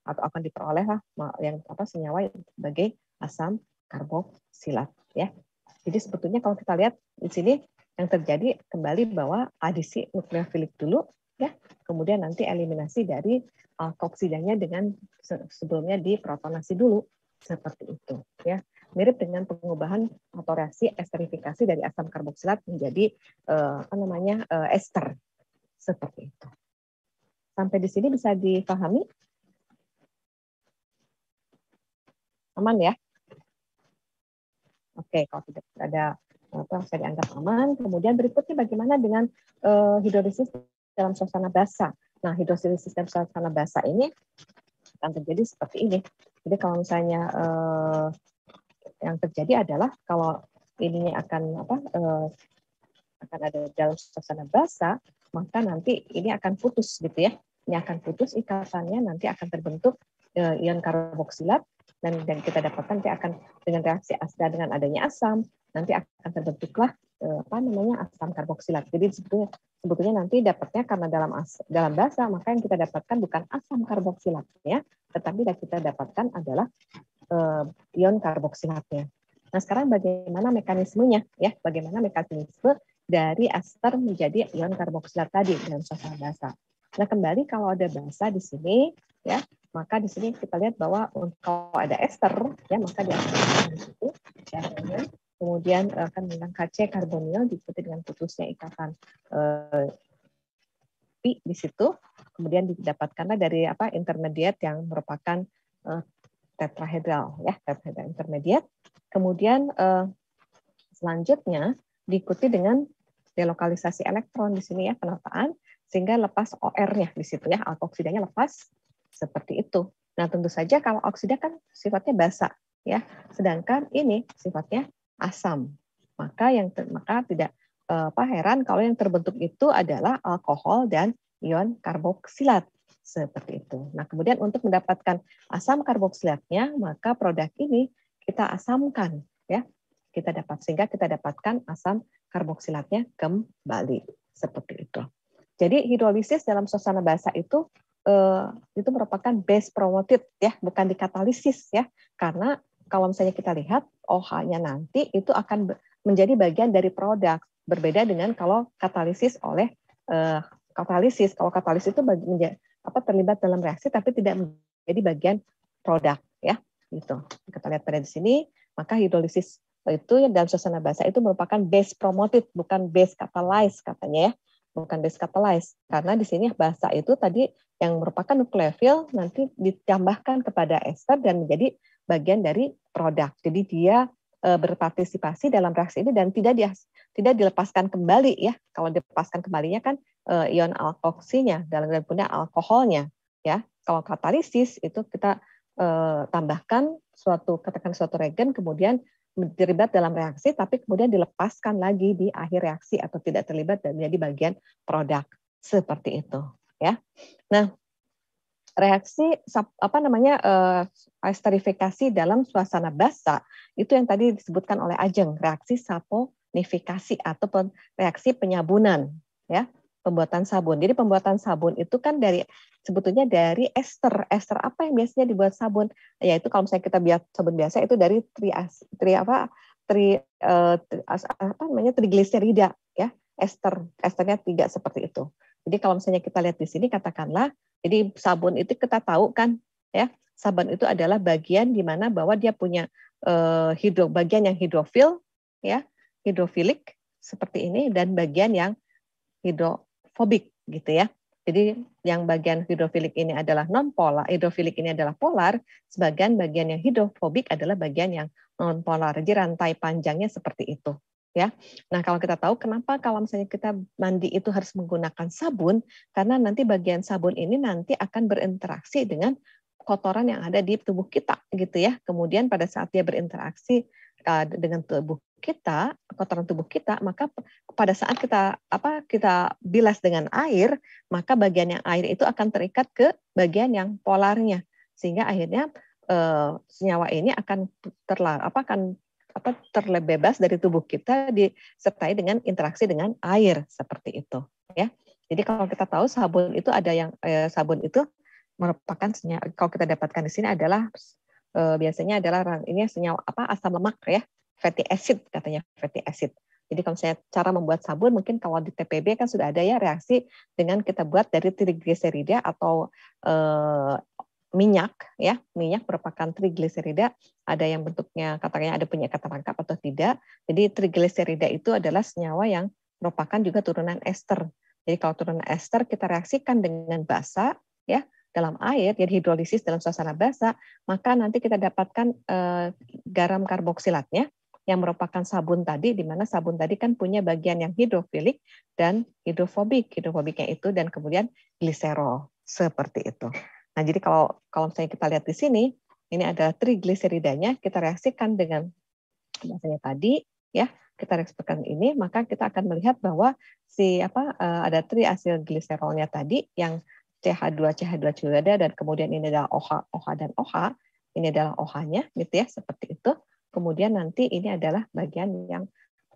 A: atau akan diperolehlah yang senyawa sebagai asam karboksilat ya. Jadi sebetulnya kalau kita lihat di sini yang terjadi kembali bahwa adisi nukleofilik dulu ya, kemudian nanti eliminasi dari alkoksidannya dengan sebelumnya diprotonasi dulu seperti itu ya. Mirip dengan pengubahan atau reaksi esterifikasi dari asam karboksilat menjadi ester seperti itu. Sampai di sini bisa dipahami? Aman ya? Oke, kalau tidak ada bisa dianggap aman. Kemudian berikutnya bagaimana dengan hidrolisis dalam suasana basah. Nah, hidrolisis dalam suasana basah ini akan terjadi seperti ini. Jadi kalau misalnya yang terjadi adalah kalau ininya akan ada dalam suasana basah, maka nanti ini akan putus gitu ya. Ini akan putus ikatannya, nanti akan terbentuk ion karboksilat dan kita dapatkan nanti akan dengan reaksi asam dengan adanya asam nanti akan terbentuklah asam karboksilat. Jadi sebetulnya nanti dapatnya karena dalam basah maka yang kita dapatkan bukan asam karboksilat ya, tetapi yang kita dapatkan adalah ion karboksilatnya. Nah, sekarang bagaimana mekanismenya ya? Bagaimana mekanisme dari ester menjadi ion karboksilat tadi dalam suasana basah. Nah, kembali kalau ada basah di sini ya, maka di sini kita lihat bahwa kalau ada ester ya, maka di situ kemudian akan menggunakan KC karbonil diikuti dengan putusnya ikatan pi di situ, kemudian didapatkanlah dari intermediate yang merupakan tetrahedral ya, tetrahedral intermediate. Kemudian selanjutnya diikuti dengan delokalisasi elektron di sini ya, penataan sehingga lepas OR-nya di situ ya, alkoksidannya lepas seperti itu. Nah, tentu saja kalau oksida kan sifatnya basa ya, sedangkan ini sifatnya asam. Maka tidak heran kalau yang terbentuk itu adalah alkohol dan ion karboksilat seperti itu. Nah, kemudian untuk mendapatkan asam karboksilatnya, maka produk ini kita asamkan ya. Sehingga kita dapatkan asam karboksilatnya kembali seperti itu. Jadi hidrolisis dalam suasana basah itu itu merupakan base promoted ya, bukan dikatalisis ya. Karena kalau misalnya kita lihat OH-nya nanti itu akan menjadi bagian dari produk. Berbeda dengan kalau katalisis oleh katalisis. Kalau katalisis itu terlibat dalam reaksi tapi tidak menjadi bagian produk ya. Gitu. Kita lihat pada di sini, maka hidrolisis itu dalam suasana basah itu merupakan base promoted, bukan base catalyzed katanya ya. Bukan base catalyzed. Karena di sini basah itu tadi yang merupakan nukleofil nanti ditambahkan kepada ester dan menjadi bagian dari produk. Jadi dia berpartisipasi dalam reaksi ini dan tidak dilepaskan kembali ya. Kalau dilepaskan kembalinya kan ion alkoksinya dan punya alkoholnya ya. Kalau katalisis itu kita tambahkan katakan suatu reagen kemudian terlibat dalam reaksi tapi kemudian dilepaskan lagi di akhir reaksi atau tidak terlibat dan menjadi bagian produk seperti itu ya. Nah, reaksi esterifikasi dalam suasana basah itu yang tadi disebutkan oleh Ajeng, reaksi saponifikasi ataupun reaksi penyabunan ya, pembuatan sabun. Jadi pembuatan sabun itu kan sebetulnya dari ester. Ester apa yang biasanya dibuat sabun? Yaitu kalau misalnya kita buat sabun biasa itu dari trigliserida ya. Esternya 3 seperti itu. Jadi kalau misalnya kita lihat di sini katakanlah, jadi sabun itu kita tahu kan ya, sabun itu adalah bagian di mana bahwa dia punya bagian yang hidrofil ya, hidrofilik seperti ini dan bagian yang hidrofobik gitu ya. Jadi yang bagian hidrofilik ini adalah non-polar, hidrofilik ini adalah polar, sebagian bagian yang hidrofobik adalah bagian yang non-polar. Jadi rantai panjangnya seperti itu. Ya, nah kalau kita tahu kenapa kalau misalnya kita mandi itu harus menggunakan sabun, karena nanti bagian sabun ini nanti akan berinteraksi dengan kotoran yang ada di tubuh kita, gitu ya. Kemudian pada saat dia berinteraksi dengan tubuh kita, kotoran tubuh kita, maka pada saat kita bilas dengan air, maka bagian yang air itu akan terikat ke bagian yang polarnya, sehingga akhirnya senyawa ini akan terbebas dari tubuh kita disertai dengan interaksi dengan air seperti itu ya. Jadi kalau kita tahu sabun itu ada yang sabun itu merupakan senyawa, kalau kita dapatkan di sini adalah biasanya adalah ini senyawa asam lemak ya, fatty acid katanya, fatty acid. Jadi kalau saya cara membuat sabun mungkin kalau di TPB kan sudah ada ya reaksi dengan kita buat dari trigliserida atau minyak ya, minyak merupakan trigliserida, ada yang bentuknya katanya ada punya kata rangkap atau tidak. Jadi trigliserida itu adalah senyawa yang merupakan juga turunan ester. Jadi kalau turunan ester kita reaksikan dengan basa ya dalam air, jadi hidrolisis dalam suasana basa, maka nanti kita dapatkan garam karboksilatnya yang merupakan sabun tadi, di mana sabun tadi kan punya bagian yang hidrofilik dan hidrofobik. Hidrofobiknya itu dan kemudian gliserol seperti itu. Nah, jadi kalau misalnya kita lihat di sini, ini adalah trigliseridanya, kita reaksikan dengan bahasanya tadi, ya, kita reaksikan ini, maka kita akan melihat bahwa ada triasil gliserolnya tadi yang CH2 ciuda dan kemudian ini adalah OH dan OH, ini adalah OH-nya, gitu ya, seperti itu. Kemudian nanti ini adalah bagian yang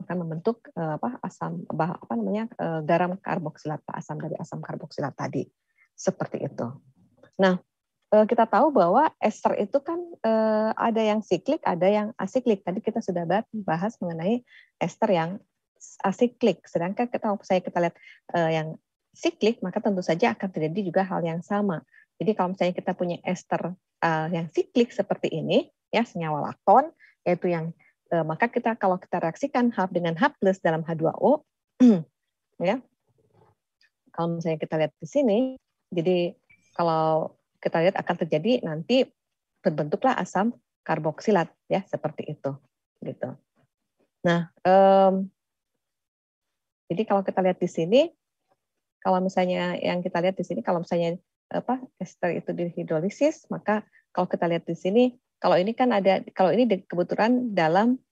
A: akan membentuk garam karboksilat, asam dari asam karboksilat tadi, seperti itu. Nah, kita tahu bahwa ester itu kan ada yang siklik, ada yang asiklik. Tadi kita sudah bahas mengenai ester yang asiklik. Sedangkan kita lihat yang siklik, maka tentu saja akan terjadi juga hal yang sama. Jadi kalau misalnya kita punya ester yang siklik seperti ini, ya senyawa lakton, yaitu yang maka kalau kita reaksikan H dengan H+ dalam H2O, ya. Kalau misalnya kita lihat di sini, jadi kalau kita lihat akan terjadi nanti terbentuklah asam karboksilat ya seperti itu gitu. Nah, jadi kalau kita lihat di sini, kalau misalnya yang kita lihat di sini, kalau misalnya ester itu dihidrolisis, maka kalau kita lihat di sini, kalau ini kebetulan dalam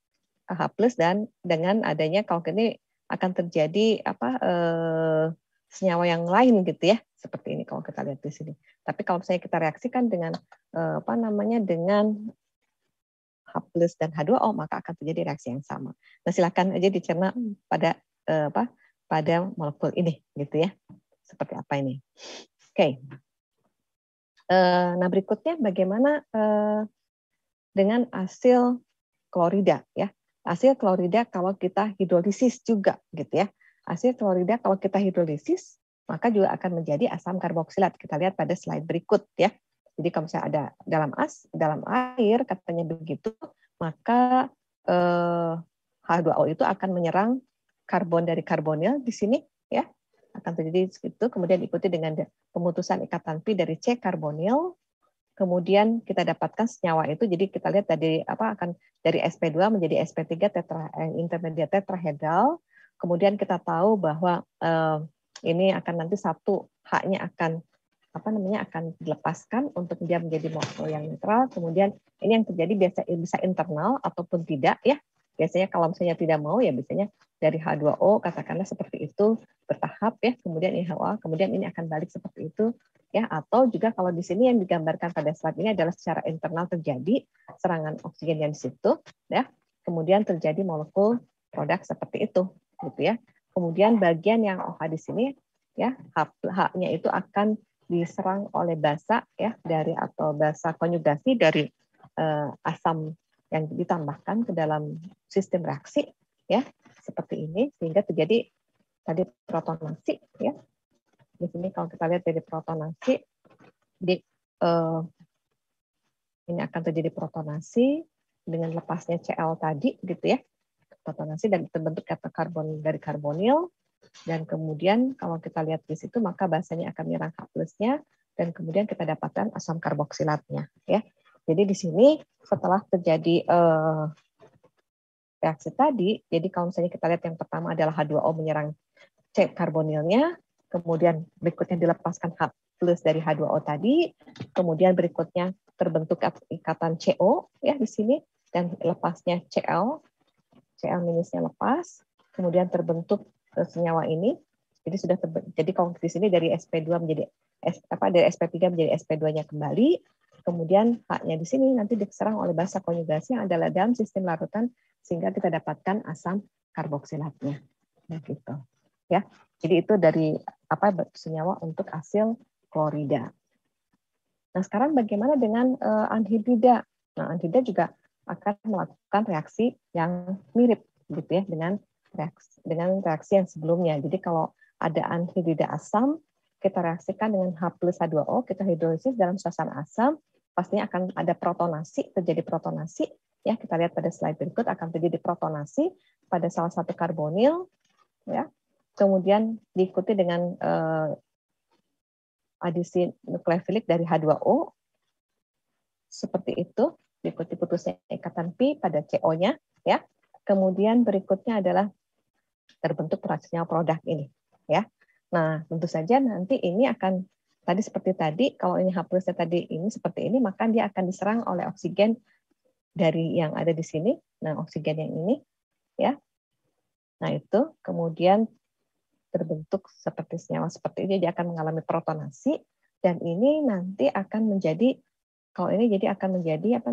A: H+ dan dengan adanya kalau ini akan terjadi senyawa yang lain gitu ya, seperti ini kalau kita lihat di sini. Tapi kalau misalnya kita reaksikan dengan dengan H+ dan H2O, maka akan terjadi reaksi yang sama. Nah, silakan aja dicerna pada pada molekul ini gitu ya. Seperti apa ini? Oke. Nah, berikutnya bagaimana dengan asil klorida ya. Asil klorida kalau kita hidrolisis juga gitu ya. Asil klorida kalau kita hidrolisis maka juga akan menjadi asam karboksilat. Kita lihat pada slide berikut ya. Jadi kalau misalnya ada dalam air katanya begitu, maka H2O itu akan menyerang karbon dari karbonil di sini ya. Akan terjadi itu, kemudian diikuti dengan pemutusan ikatan pi dari C karbonil. Kemudian kita dapatkan senyawa itu, jadi kita lihat akan dari sp2 menjadi sp3 intermediate tetrahedral. Kemudian kita tahu bahwa ini akan nanti satu H-nya akan akan dilepaskan untuk dia menjadi molekul yang netral. Kemudian ini yang terjadi bisa internal ataupun tidak ya. Biasanya kalau misalnya tidak mau ya biasanya dari H2O katakanlah seperti itu bertahap ya, kemudian IHO, kemudian ini akan balik seperti itu ya, atau juga kalau di sini yang digambarkan pada slide ini adalah secara internal terjadi serangan oksigen yang di situ ya, kemudian terjadi molekul produk seperti itu gitu ya. Kemudian bagian yang OH di sini ya, H-nya itu akan diserang oleh basa ya atau basa konjugasi dari asam yang ditambahkan ke dalam sistem reaksi ya seperti ini, sehingga terjadi tadi protonasi ya. Di sini kalau kita lihat dari protonasi, jadi ini akan terjadi protonasi dengan lepasnya Cl tadi gitu ya, protonasi dan terbentuk kata karbon dari karbonil. Dan kemudian kalau kita lihat di situ maka basanya akan menyerang H+-nya dan kemudian kita dapatkan asam karboksilatnya ya. Jadi di sini setelah terjadi reaksi tadi, jadi kalau misalnya kita lihat yang pertama adalah H2O menyerang C karbonilnya, kemudian berikutnya dilepaskan H+ dari H2O tadi, kemudian berikutnya terbentuk ikatan CO ya di sini dan lepasnya Cl minusnya lepas, kemudian terbentuk senyawa ini. Jadi sudah jadi kalau di sini dari sp2 menjadi dari sp3 menjadi sp2-nya kembali. Kemudian H-nya di sini nanti diserang oleh basa konjugasi yang adalah dalam sistem larutan sehingga kita dapatkan asam karboksilatnya. Nah, gitu. Ya. Jadi itu dari senyawa untuk asil klorida. Nah, sekarang bagaimana dengan anhidrida? Nah, anhidrida juga akan melakukan reaksi yang mirip gitu ya dengan reaksi yang sebelumnya. Jadi kalau ada anhidrida asam, kita reaksikan dengan H+H2O, kita hidrolisis dalam suasana asam, pastinya akan ada protonasi, terjadi protonasi. Ya, kita lihat pada slide berikut akan terjadi protonasi pada salah satu karbonil, ya. Kemudian diikuti dengan adisi nukleofilik dari H2O, seperti itu, diikuti putusnya ikatan pi pada CO-nya, ya. Kemudian berikutnya adalah terbentuk senyawa produk ini, ya. Nah, tentu saja nanti ini akan tadi seperti tadi, kalau ini H+-nya tadi ini seperti ini, maka dia akan diserang oleh oksigen dari yang ada di sini. Nah, oksigen yang ini, ya. Nah, itu kemudian terbentuk seperti senyawa seperti ini, dia akan mengalami protonasi dan ini nanti akan menjadi kalau ini jadi akan menjadi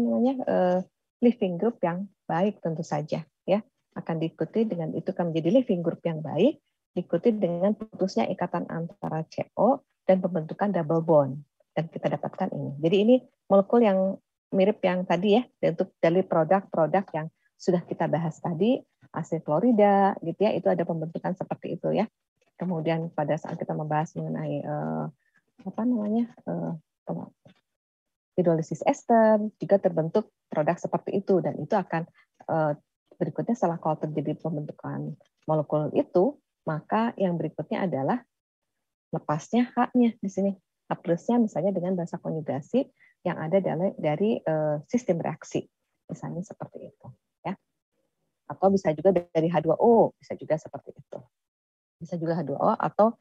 A: living group yang baik tentu saja ya, akan diikuti dengan itu akan menjadi living group yang baik, diikuti dengan putusnya ikatan antara CO dan pembentukan double bond dan kita dapatkan ini. Jadi ini molekul yang mirip yang tadi ya, untuk dari produk-produk yang sudah kita bahas tadi, asil klorida gitu ya, itu ada pembentukan seperti itu ya. Kemudian pada saat kita membahas mengenai hidrolisis ester juga terbentuk produk seperti itu dan itu akan berikutnya setelah kalau terjadi pembentukan molekul itu, maka yang berikutnya adalah lepasnya H-nya di sini. H+-nya misalnya dengan basa konjugasi yang ada dari sistem reaksi. Misalnya seperti itu, ya. Atau bisa juga dari H2O, bisa juga seperti itu. Bisa juga H2O atau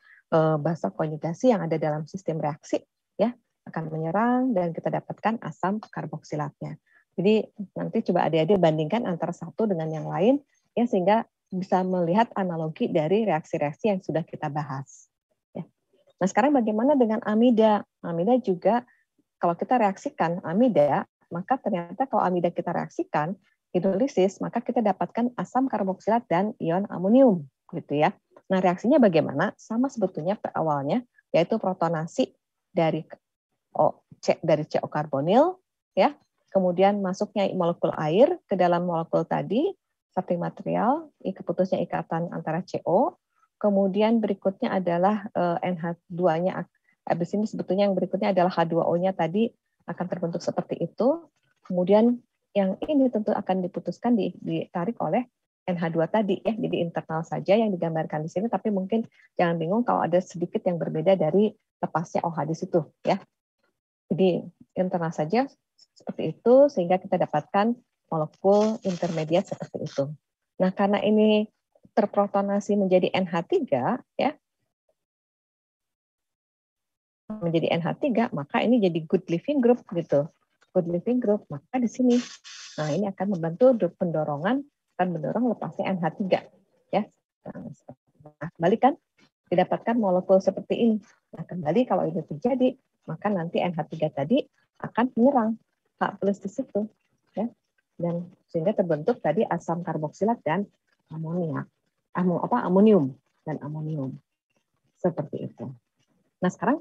A: basa konjugasi yang ada dalam sistem reaksi, ya, akan menyerang dan kita dapatkan asam karboksilatnya. Jadi nanti coba adik-adik bandingkan antara satu dengan yang lain ya sehingga bisa melihat analogi dari reaksi-reaksi yang sudah kita bahas. Ya. Nah sekarang bagaimana dengan amida? Amida juga kalau kita reaksikan amida, maka ternyata kalau amida kita reaksikan hidrolisis, maka kita dapatkan asam karboksilat dan ion amonium, gitu ya. Nah reaksinya bagaimana? Sama sebetulnya awalnya, yaitu protonasi dari dari CO karbonil, ya. Kemudian masuknya molekul air ke dalam molekul tadi, satu material, keputusnya ikatan antara CO. Kemudian berikutnya adalah NH2-nya. Habis ini sebetulnya yang berikutnya adalah H2O-nya tadi akan terbentuk seperti itu. Kemudian yang ini tentu akan diputuskan ditarik oleh NH2 tadi ya. Jadi internal saja yang digambarkan di sini, tapi mungkin jangan bingung kalau ada sedikit yang berbeda dari lepasnya OH di situ ya. Jadi internal saja seperti itu sehingga kita dapatkan molekul intermediat seperti itu. Nah, karena ini terprotonasi menjadi NH3 ya. Menjadi NH3, maka ini jadi good living group gitu. Good living group, maka di sini nah ini akan membantu pendorong lepasnya NH3 ya. Nah, kembali kan didapatkan molekul seperti ini. Nah, kembali kalau ini terjadi, maka nanti NH3 tadi akan menyerang H+ di situ ya. Dan sehingga terbentuk tadi asam karboksilat dan amonium dan amonium. Seperti itu. Nah, sekarang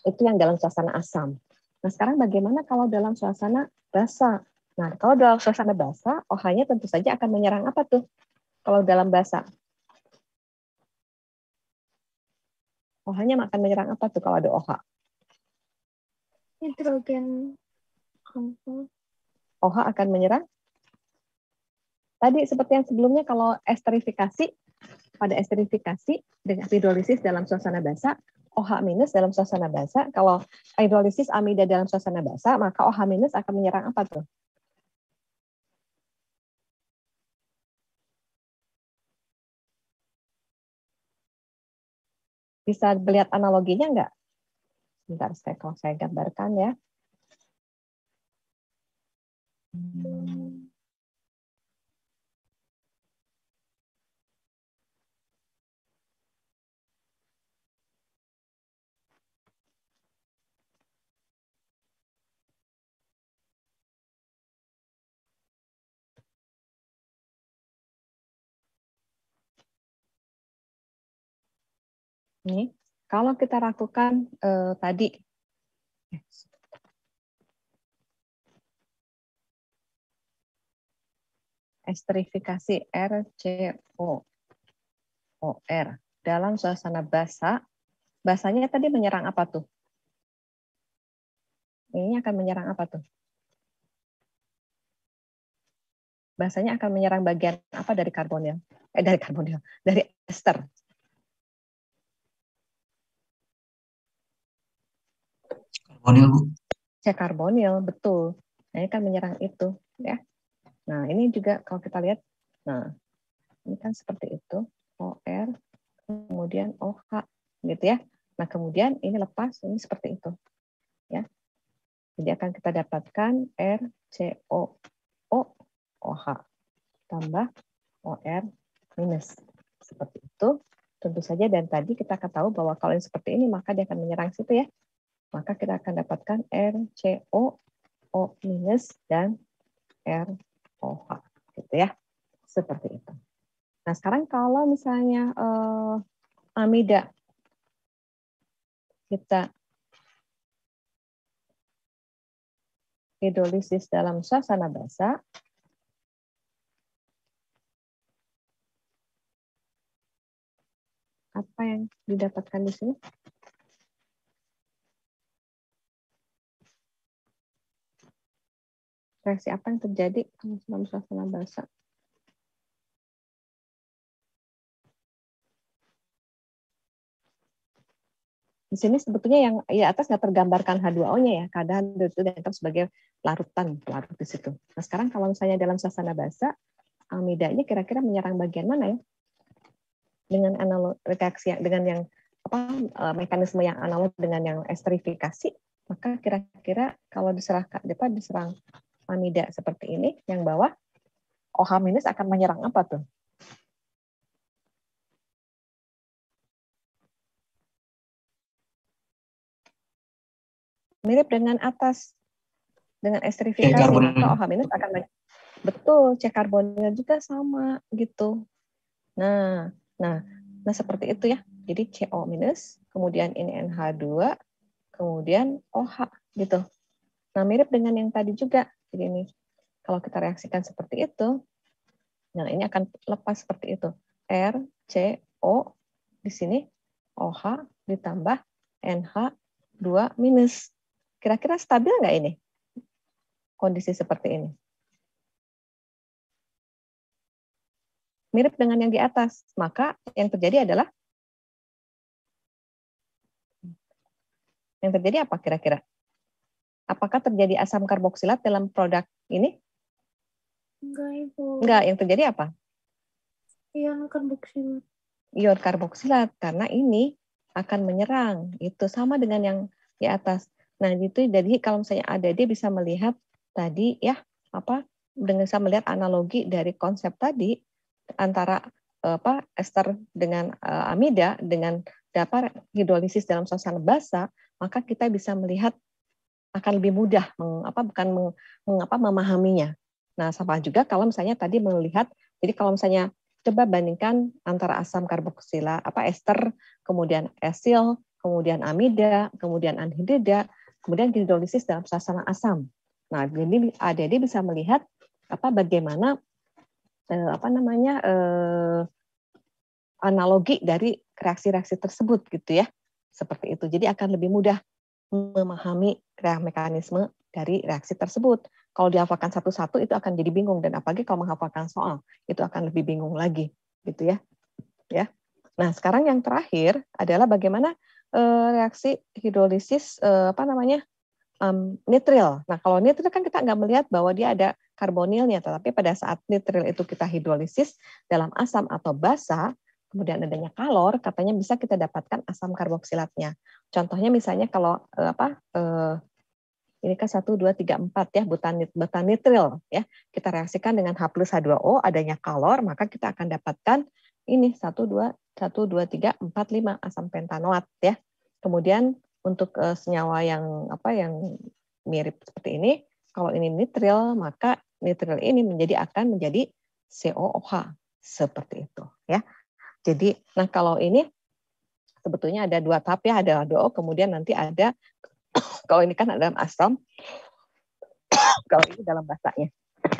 A: itu yang dalam suasana asam. Nah, sekarang bagaimana kalau dalam suasana basa? Nah, kalau dalam suasana basa, OH-nya tentu saja akan menyerang apa tuh? Kalau dalam basa? OH-nya akan menyerang apa tuh kalau ada OH?
C: Hidrogen kompon.
A: OH akan menyerang? Tadi seperti yang sebelumnya kalau esterifikasi, pada esterifikasi dengan hidrolisis dalam suasana basa, OH- dalam suasana basa, kalau hidrolisis amida dalam suasana basa, maka OH- akan menyerang apa tuh? Bisa melihat analoginya enggak? Bentar, kalau saya gambarkan ya. Nih, kalau kita lakukan tadi esterifikasi RCOOR dalam suasana basa, basanya tadi menyerang apa tuh? Ini akan menyerang apa tuh? Basanya akan menyerang bagian apa dari karbonil? Dari ester.
D: Karbonil, Bu.
A: C-karbonil, betul. Nah, ini kan menyerang itu, ya. Nah, ini juga kalau kita lihat, nah, ini kan seperti itu, OR, kemudian OH, gitu ya. Nah, kemudian ini lepas, ini seperti itu, ya. Jadi akan kita dapatkan RCOOH tambah OR minus. Seperti itu, tentu saja, dan tadi kita akan tahu bahwa kalau yang seperti ini, maka dia akan menyerang situ ya. Maka kita akan dapatkan RCOO minus dan ROH, gitu ya. Seperti itu. Nah, sekarang kalau misalnya amida kita hidrolisis dalam suasana basa, apa yang didapatkan di sini? Reaksi apa yang terjadi dalam suasana basa? Di sini sebetulnya yang di atas nggak tergambarkan H2O-nya ya, kadang itu dianggap sebagai larut di situ. Nah, sekarang kalau misalnya dalam suasana basa, amidanya kira-kira menyerang bagian mana ya? Dengan analog reaksi dengan yang mekanisme yang analog dengan yang esterifikasi, maka kira-kira kalau diserang amida seperti ini, yang bawah OH- akan menyerang apa tuh? Mirip dengan atas, dengan esterifikasi, maka OH- akan betul, C-karbonil juga sama gitu. Nah seperti itu ya. Jadi CO-, kemudian ini NH2, kemudian OH gitu. Nah, mirip dengan yang tadi juga. Jadi ini kalau kita reaksikan seperti itu, nah ini akan lepas seperti itu. R, C, O, di sini OH ditambah NH2 minus. Kira-kira stabil nggak ini? Kondisi seperti ini. Mirip dengan yang di atas. Maka yang terjadi adalah apa kira-kira? Apakah terjadi asam karboksilat dalam produk ini?
C: Enggak, Ibu.
A: Enggak, yang terjadi apa?
C: Ion karboksilat.
A: Ion karboksilat, karena ini akan menyerang. Itu sama dengan yang di atas. Nah, itu jadi kalau misalnya ada dia bisa melihat tadi ya, dengan bisa melihat analogi dari konsep tadi antara ester dengan amida dengan dapat hidrolisis dalam suasana basa, maka kita bisa melihat akan lebih mudah memahaminya. Nah, sama juga kalau misalnya tadi melihat, jadi kalau misalnya coba bandingkan antara asam karboksila, ester, kemudian esil, kemudian amida, kemudian anhidrida, kemudian hidrolisis dalam suasana asam. Nah, jadi ADD bisa melihat bagaimana analogi dari reaksi-reaksi tersebut gitu ya. Seperti itu. Jadi akan lebih mudah memahami mekanisme dari reaksi tersebut. Kalau dihafalkan satu-satu itu akan jadi bingung, dan apalagi kalau menghafalkan soal itu akan lebih bingung lagi, gitu ya. Ya. Nah, sekarang yang terakhir adalah bagaimana reaksi hidrolisis nitril. Nah, kalau nitril kan kita nggak melihat bahwa dia ada karbonilnya, tetapi pada saat nitril itu kita hidrolisis dalam asam atau basa, kemudian adanya kalor, katanya bisa kita dapatkan asam karboksilatnya. Contohnya misalnya kalau ini kan 1, 2, 3, 4 ya, butanitril ya. Kita reaksikan dengan H plus H2O, adanya kalor, maka kita akan dapatkan ini 1, 2, 3, 4, 5 asam pentanoat ya. Kemudian untuk senyawa yang mirip seperti ini, kalau ini nitril, maka nitril ini akan menjadi COOH seperti itu ya. Jadi, nah kalau ini sebetulnya ada 2 tahap ya, ada H2O, kemudian nanti ada kalau ini kan dalam asam, kalau ini dalam basanya.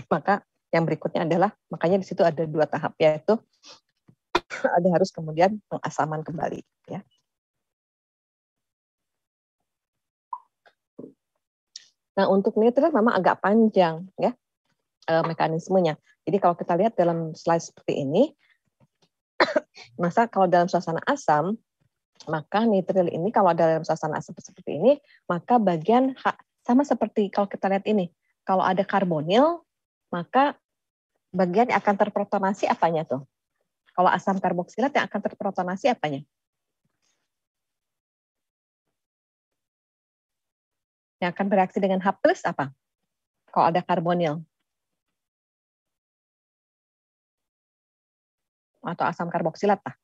A: Maka yang berikutnya adalah, makanya di situ ada 2 tahap, yaitu ada harus kemudian pengasaman kembali ya. Nah, untuk nitril memang agak panjang ya mekanismenya. Jadi kalau kita lihat dalam slide seperti ini, masa kalau dalam suasana asam, maka nitril ini kalau dalam suasana asam seperti ini, maka bagian sama seperti kalau kita lihat ini, kalau ada karbonil, maka bagian yang akan terprotonasi apanya tuh? Kalau asam karboksilat yang akan terprotonasi apanya? Yang akan bereaksi dengan H+ apa? Kalau ada karbonil. Atau asam karboksilat lah.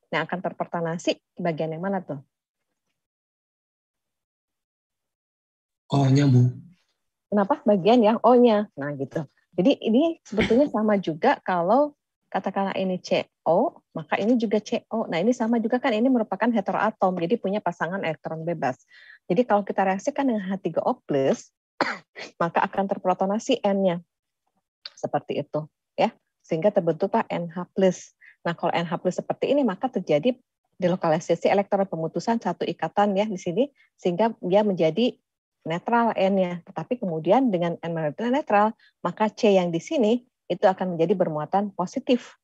A: Yang akan terprotonasi bagian yang mana tuh?
D: O-nya, Bu.
A: Kenapa? Bagian yang O-nya. Nah, gitu. Jadi ini sebetulnya sama juga kalau katakanlah ini CO, maka ini juga CO. Nah, ini sama juga kan, ini merupakan heteroatom, jadi punya pasangan elektron bebas. Jadi kalau kita reaksikan dengan H3O+, maka akan terprotonasi N-nya. Seperti itu, ya. Sehingga terbentuklah NH+. Nah, kalau NH+ seperti ini, maka terjadi delokalisasi elektron pemutusan satu ikatan ya di sini, sehingga dia menjadi netral N-nya. Tetapi kemudian dengan N netral, maka C yang di sini itu akan menjadi bermuatan positif.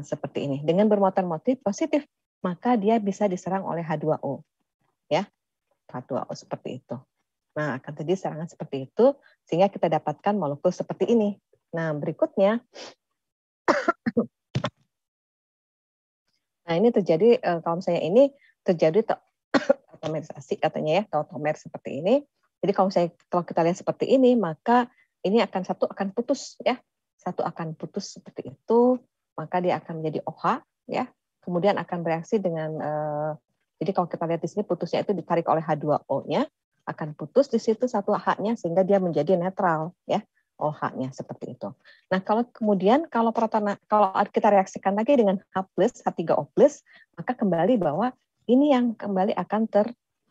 A: Seperti ini. Dengan bermuatan positif, maka dia bisa diserang oleh H2O. Ya, H2O seperti itu. Nah, akan terjadi serangan seperti itu, sehingga kita dapatkan molekul seperti ini. Nah, berikutnya, nah ini terjadi, kalau misalnya ini terjadi tautomerisasi katanya ya, tautomer seperti ini. Jadi kalau kita lihat seperti ini, maka ini satu akan putus ya, satu akan putus seperti itu, maka dia akan menjadi OH ya, kemudian akan bereaksi dengan, jadi kalau kita lihat di sini putusnya itu ditarik oleh H2O-nya, akan putus di situ satu H-nya sehingga dia menjadi netral ya, OH-nya seperti itu. Nah, kalau kemudian kalau kita reaksikan lagi dengan H+, H3O+, maka kembali bahwa ini yang kembali akan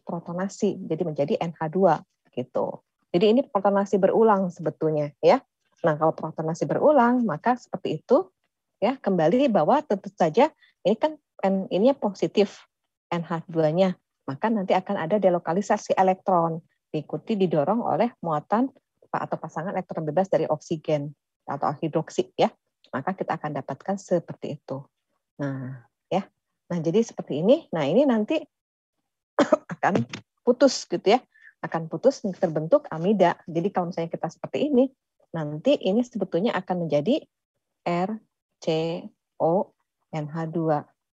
A: protonasi, jadi menjadi NH2 gitu. Jadi ini protonasi berulang sebetulnya ya. Nah, kalau protonasi berulang maka seperti itu ya, kembali bahwa tentu saja ini kan ini positif NH2-nya, maka nanti akan ada delokalisasi elektron, diikuti didorong oleh muatan atau pasangan elektron bebas dari oksigen atau hidroksi ya. Maka kita akan dapatkan seperti itu. Nah, ya. Nah, jadi seperti ini. Nah, ini nanti akan putus gitu ya. Akan putus terbentuk amida. Jadi kalau misalnya kita seperti ini, nanti ini sebetulnya akan menjadi RCONH2.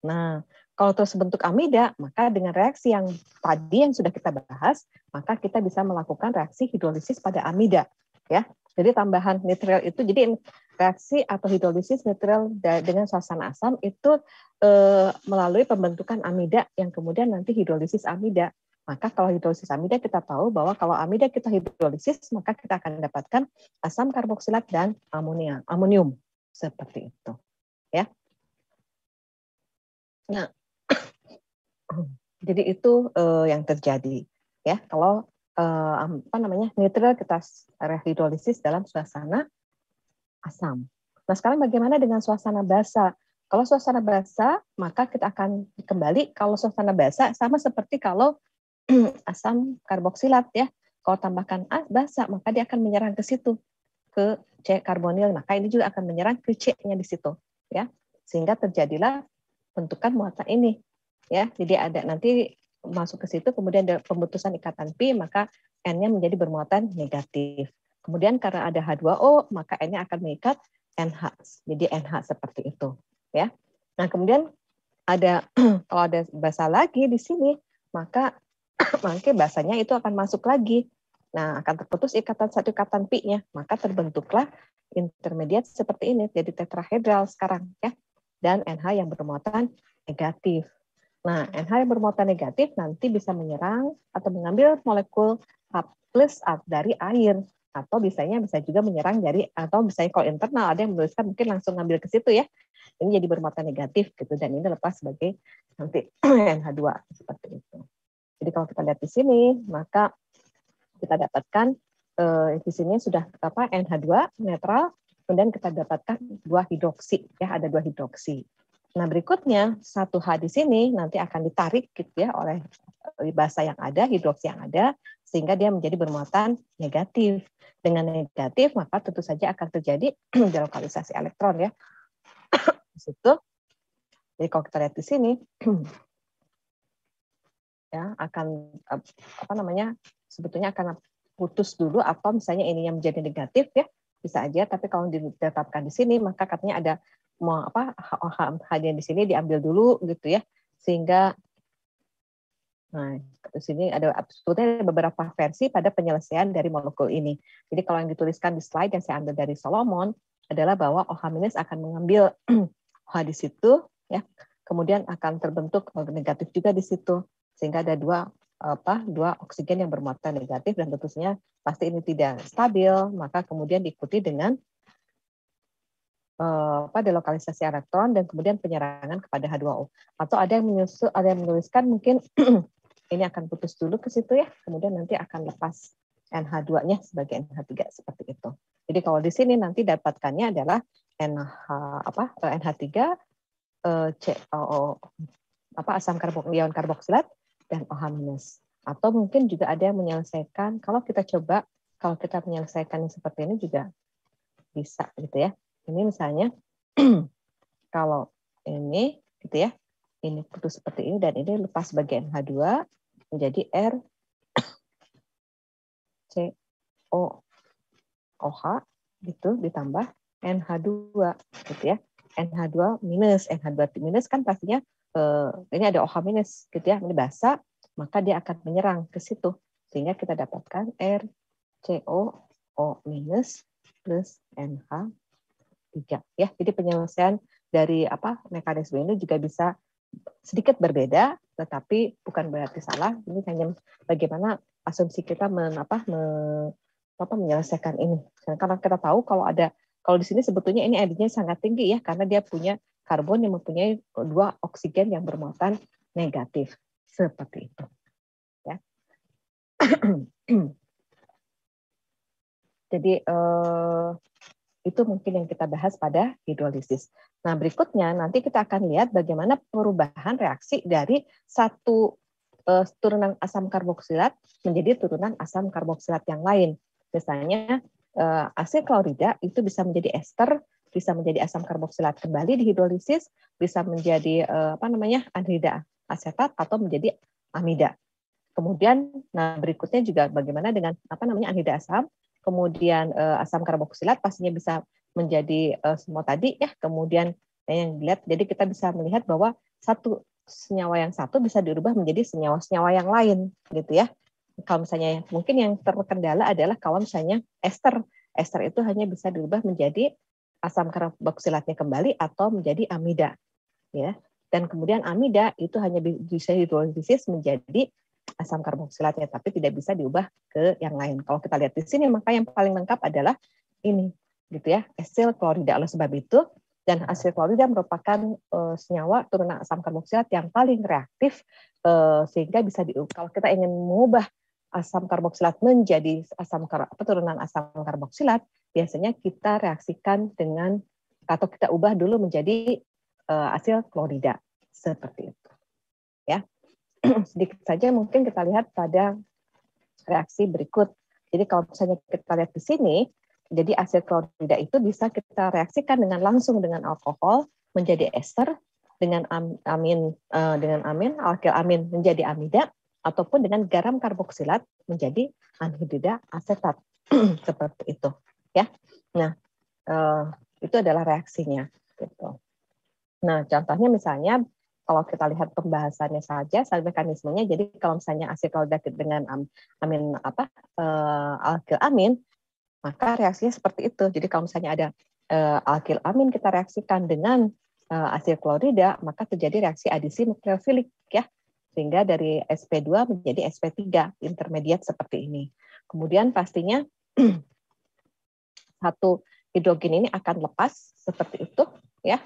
A: Nah, kalau terus bentuk amida, maka dengan reaksi yang tadi yang sudah kita bahas, maka kita bisa melakukan reaksi hidrolisis pada amida, ya. Jadi tambahan nitral itu, jadi reaksi atau hidrolisis nitral dengan suasana asam itu melalui pembentukan amida yang kemudian nanti hidrolisis amida. Maka kalau hidrolisis amida kita tahu bahwa kalau amida kita hidrolisis, maka kita akan mendapatkan asam karboksilat dan amonium. Seperti itu. Ya. Nah, jadi itu yang terjadi. Ya, kalau nitral kita hidrolisis dalam suasana asam. Nah, sekarang bagaimana dengan suasana basa? Kalau suasana basa, maka kita akan kembali kalau suasana basa sama seperti kalau asam karboksilat ya. Kalau tambahkan basa, maka dia akan menyerang ke situ, ke C karbonil. Maka ini juga akan menyerang ke C-nya di situ, ya. Sehingga terjadilah bentukan muatan ini, ya. Jadi ada nanti masuk ke situ, kemudian ada pemutusan ikatan pi, maka N-nya menjadi bermuatan negatif. Kemudian karena ada H2O, maka N-nya akan mengikat NH. Jadi NH seperti itu, ya. Nah, kemudian ada kalau ada basa lagi di sini, maka basanya itu akan masuk lagi. Nah, akan terputus satu ikatan pi-nya, maka terbentuklah intermediat seperti ini, jadi tetrahedral sekarang ya. Dan NH yang bermuatan negatif. Nah, NH yang bermuatan negatif nanti bisa menyerang atau mengambil molekul H+ dari air, atau bisa juga menyerang dari, atau misalnya kalau internal ada yang menuliskan mungkin langsung ngambil ke situ ya. Ini jadi bermuatan negatif gitu, dan ini lepas sebagai nanti NH2 seperti itu. Jadi kalau kita lihat di sini, maka kita dapatkan di sini sudah NH2 netral, kemudian kita dapatkan 2 hidroksi, ya ada 2 hidroksi. Nah berikutnya 1H di sini nanti akan ditarik gitu ya oleh basa yang ada, hidroksi yang ada, sehingga dia menjadi bermuatan negatif. Dengan negatif maka tentu saja akan terjadi delokalisasi elektron ya. Di situ. Jadi kalau kita lihat di sini. Ya akan sebetulnya akan putus dulu, atau misalnya ininya menjadi negatif ya bisa aja, tapi kalau ditetapkan di sini maka katanya ada hanya di sini diambil dulu gitu ya, sehingga di sini ada sebetulnya beberapa versi pada penyelesaian dari molekul ini. Jadi kalau yang dituliskan di slide yang saya ambil dari Solomon adalah bahwa OH- akan mengambil OH di situ ya, kemudian akan terbentuk negatif juga di situ, sehingga ada dua oksigen yang bermuatan negatif, dan tentunya pasti ini tidak stabil, maka kemudian diikuti dengan delokalisasi elektron dan kemudian penyerangan kepada H2O. Atau ada yang menuliskan mungkin ini akan putus dulu ke situ ya, kemudian nanti akan lepas NH2-nya sebagai NH3 seperti itu. Jadi kalau di sini nanti dapatkannya adalah NH3 asam ion karboksilat dan OH-. Atau mungkin juga ada yang menyelesaikan, kalau kita menyelesaikan seperti ini juga bisa gitu ya. Ini misalnya kalau ini gitu ya, ini putus seperti ini dan ini lepas sebagai NH2 menjadi RCOOH gitu, ditambah NH2 gitu ya. NH2 minus kan pastinya ini ada OH- gitu ya, ini basa, maka dia akan menyerang ke situ, sehingga kita dapatkan RCOO- plus NH3 ya. Jadi penyelesaian dari mekanisme ini juga bisa sedikit berbeda, tetapi bukan berarti salah. Ini hanya bagaimana asumsi kita menyelesaikan ini. Karena kita tahu kalau di sini sebetulnya ini energinya sangat tinggi ya, karena dia punya karbon yang mempunyai 2 oksigen yang bermuatan negatif seperti itu. Ya. Jadi itu mungkin yang kita bahas pada hidrolisis. Nah, berikutnya nanti kita akan lihat bagaimana perubahan reaksi dari satu turunan asam karboksilat menjadi turunan asam karboksilat yang lain. Misalnya asil klorida itu bisa menjadi ester, bisa menjadi asam karboksilat kembali di hidrolisis, bisa menjadi anhidrida asetat atau menjadi amida. Kemudian berikutnya juga bagaimana dengan anhidra asam, kemudian asam karboksilat pastinya bisa menjadi semua tadi ya. Kemudian yang dilihat, jadi kita bisa melihat bahwa satu senyawa yang satu bisa dirubah menjadi senyawa-senyawa yang lain gitu ya. Kalau misalnya mungkin yang terkendala adalah kalau misalnya ester itu hanya bisa dirubah menjadi asam karboksilatnya kembali atau menjadi amida ya. Dan kemudian amida itu hanya bisa hidrolisis menjadi asam karboksilatnya, tapi tidak bisa diubah ke yang lain. Kalau kita lihat di sini, maka yang paling lengkap adalah ini, gitu ya, asil klorida. Oleh sebab itu, dan asil klorida merupakan senyawa turunan asam karboksilat yang paling reaktif, sehingga bisa kalau kita ingin mengubah asam karboksilat menjadi turunan asam karboksilat, biasanya kita reaksikan dengan atau kita ubah dulu menjadi asil klorida seperti itu, ya. Sedikit saja mungkin kita lihat pada reaksi berikut. Jadi kalau misalnya kita lihat di sini, jadi asil klorida itu bisa kita reaksikan langsung dengan alkohol menjadi ester, dengan alkil amin menjadi amida, ataupun dengan garam karboksilat menjadi anhidrida asetat. Seperti itu, ya. Nah, itu adalah reaksinya. Gitu. Nah, contohnya misalnya kalau kita lihat pembahasannya saja, mekanismenya. Jadi kalau misalnya asil klorida dengan alkil amin, maka reaksinya seperti itu. Jadi kalau misalnya ada alkil amin kita reaksikan dengan asil klorida, maka terjadi reaksi adisi nukleofilik ya. Sehingga dari sp2 menjadi sp3 intermediate seperti ini. Kemudian pastinya satu hidrogen ini akan lepas seperti itu ya.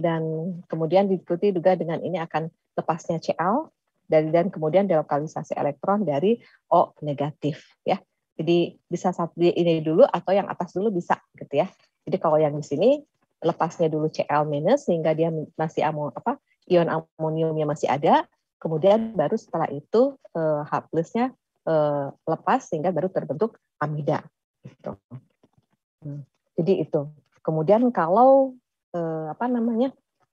A: Dan kemudian diikuti juga dengan ini akan lepasnya Cl dan kemudian delokalisasi elektron dari O negatif ya. Jadi bisa satu ini dulu atau yang atas dulu bisa gitu ya. Jadi kalau yang di sini lepasnya dulu Cl minus sehingga dia masih ion amoniumnya masih ada, kemudian baru setelah itu H plusnya lepas sehingga baru terbentuk amida gitu. Jadi itu. Kemudian kalau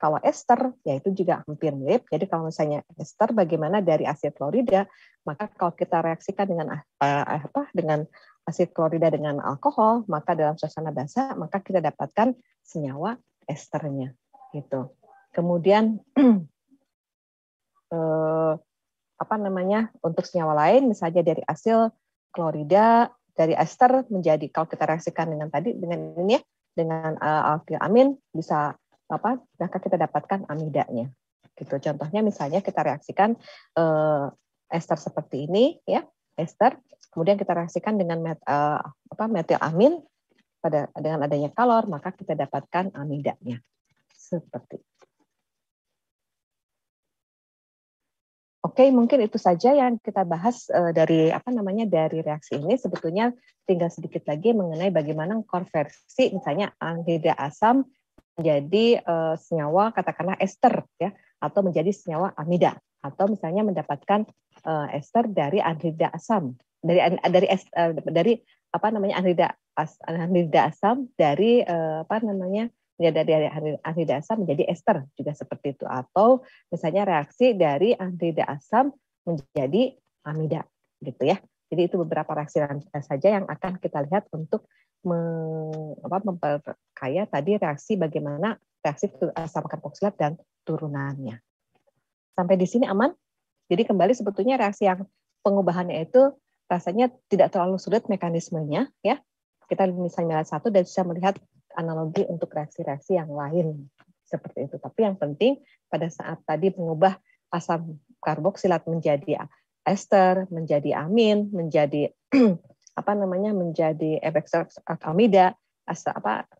A: kalau ester, ya itu juga hampir mirip. Jadi kalau misalnya ester, bagaimana dari asid klorida, maka kalau kita reaksikan dengan dengan asid klorida dengan alkohol, maka dalam suasana basa, maka kita dapatkan senyawa esternya, gitu. Kemudian untuk senyawa lain, misalnya dari asil klorida, dari ester menjadi kalau kita reaksikan dengan tadi dengan ini ya, dengan alkil amin bisa maka kita dapatkan amidanya. Gitu. Contohnya misalnya kita reaksikan ester seperti ini ya, ester, kemudian kita reaksikan dengan metilamin dengan adanya kalor, maka kita dapatkan amidanya. Seperti itu. Oke, mungkin itu saja yang kita bahas dari dari reaksi ini. Sebetulnya tinggal sedikit lagi mengenai bagaimana konversi misalnya anhidra asam menjadi senyawa katakanlah ester ya, atau menjadi senyawa amida, atau misalnya mendapatkan ester dari anhidra asam dari anhidra asam dari dari anhidra asam menjadi ester juga seperti itu, atau misalnya reaksi dari anhidra asam menjadi amida gitu ya. Jadi itu beberapa reaksi saja yang akan kita lihat untuk memperkaya tadi reaksi bagaimana reaksi asam karboksilat dan turunannya. Sampai di sini aman? Jadi kembali sebetulnya reaksi yang pengubahannya itu rasanya tidak terlalu sulit mekanismenya ya. Kita misalnya satu dan bisa melihat analogi untuk reaksi-reaksi yang lain seperti itu. Tapi yang penting pada saat tadi mengubah asam karboksilat menjadi ester, menjadi amin, menjadi menjadi amida,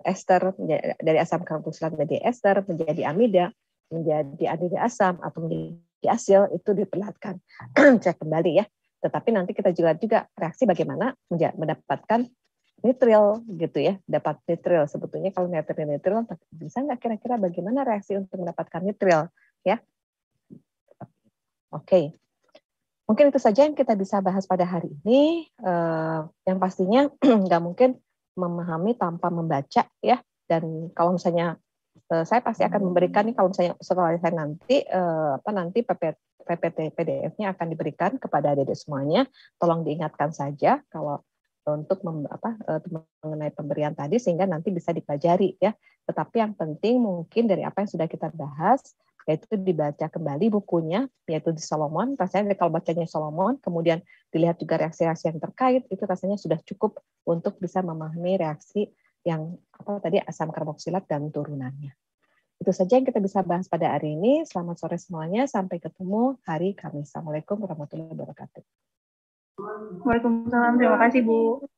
A: ester dari asam karboksilat menjadi ester, menjadi amida, menjadi anhidra asam atau menjadi asil, itu diperlihatkan. Cek kembali ya. Tetapi nanti kita juga reaksi bagaimana mendapatkan nitril gitu ya, dapat nitril. Sebetulnya kalau nitril bisa nggak kira-kira bagaimana reaksi untuk mendapatkan nitril ya? Oke. Mungkin itu saja yang kita bisa bahas pada hari ini. Yang pastinya nggak mungkin memahami tanpa membaca ya. Dan kalau misalnya saya pasti akan memberikan nih, kalau misalnya setelah saya nanti nanti PPT PDF-nya akan diberikan kepada adik-adik semuanya. Tolong diingatkan saja kalau untuk mengenai pemberian tadi sehingga nanti bisa dipelajari ya. Tetapi yang penting mungkin dari apa yang sudah kita bahas yaitu dibaca kembali bukunya, yaitu di Solomon. Rasanya kalau bacanya Solomon, kemudian dilihat juga reaksi-reaksi yang terkait, itu rasanya sudah cukup untuk bisa memahami reaksi yang asam karboksilat dan turunannya. Itu saja yang kita bisa bahas pada hari ini. Selamat sore semuanya. Sampai ketemu hari Kamis. Assalamualaikum warahmatullahi wabarakatuh.
E: Waalaikumsalam. Terima kasih, Bu.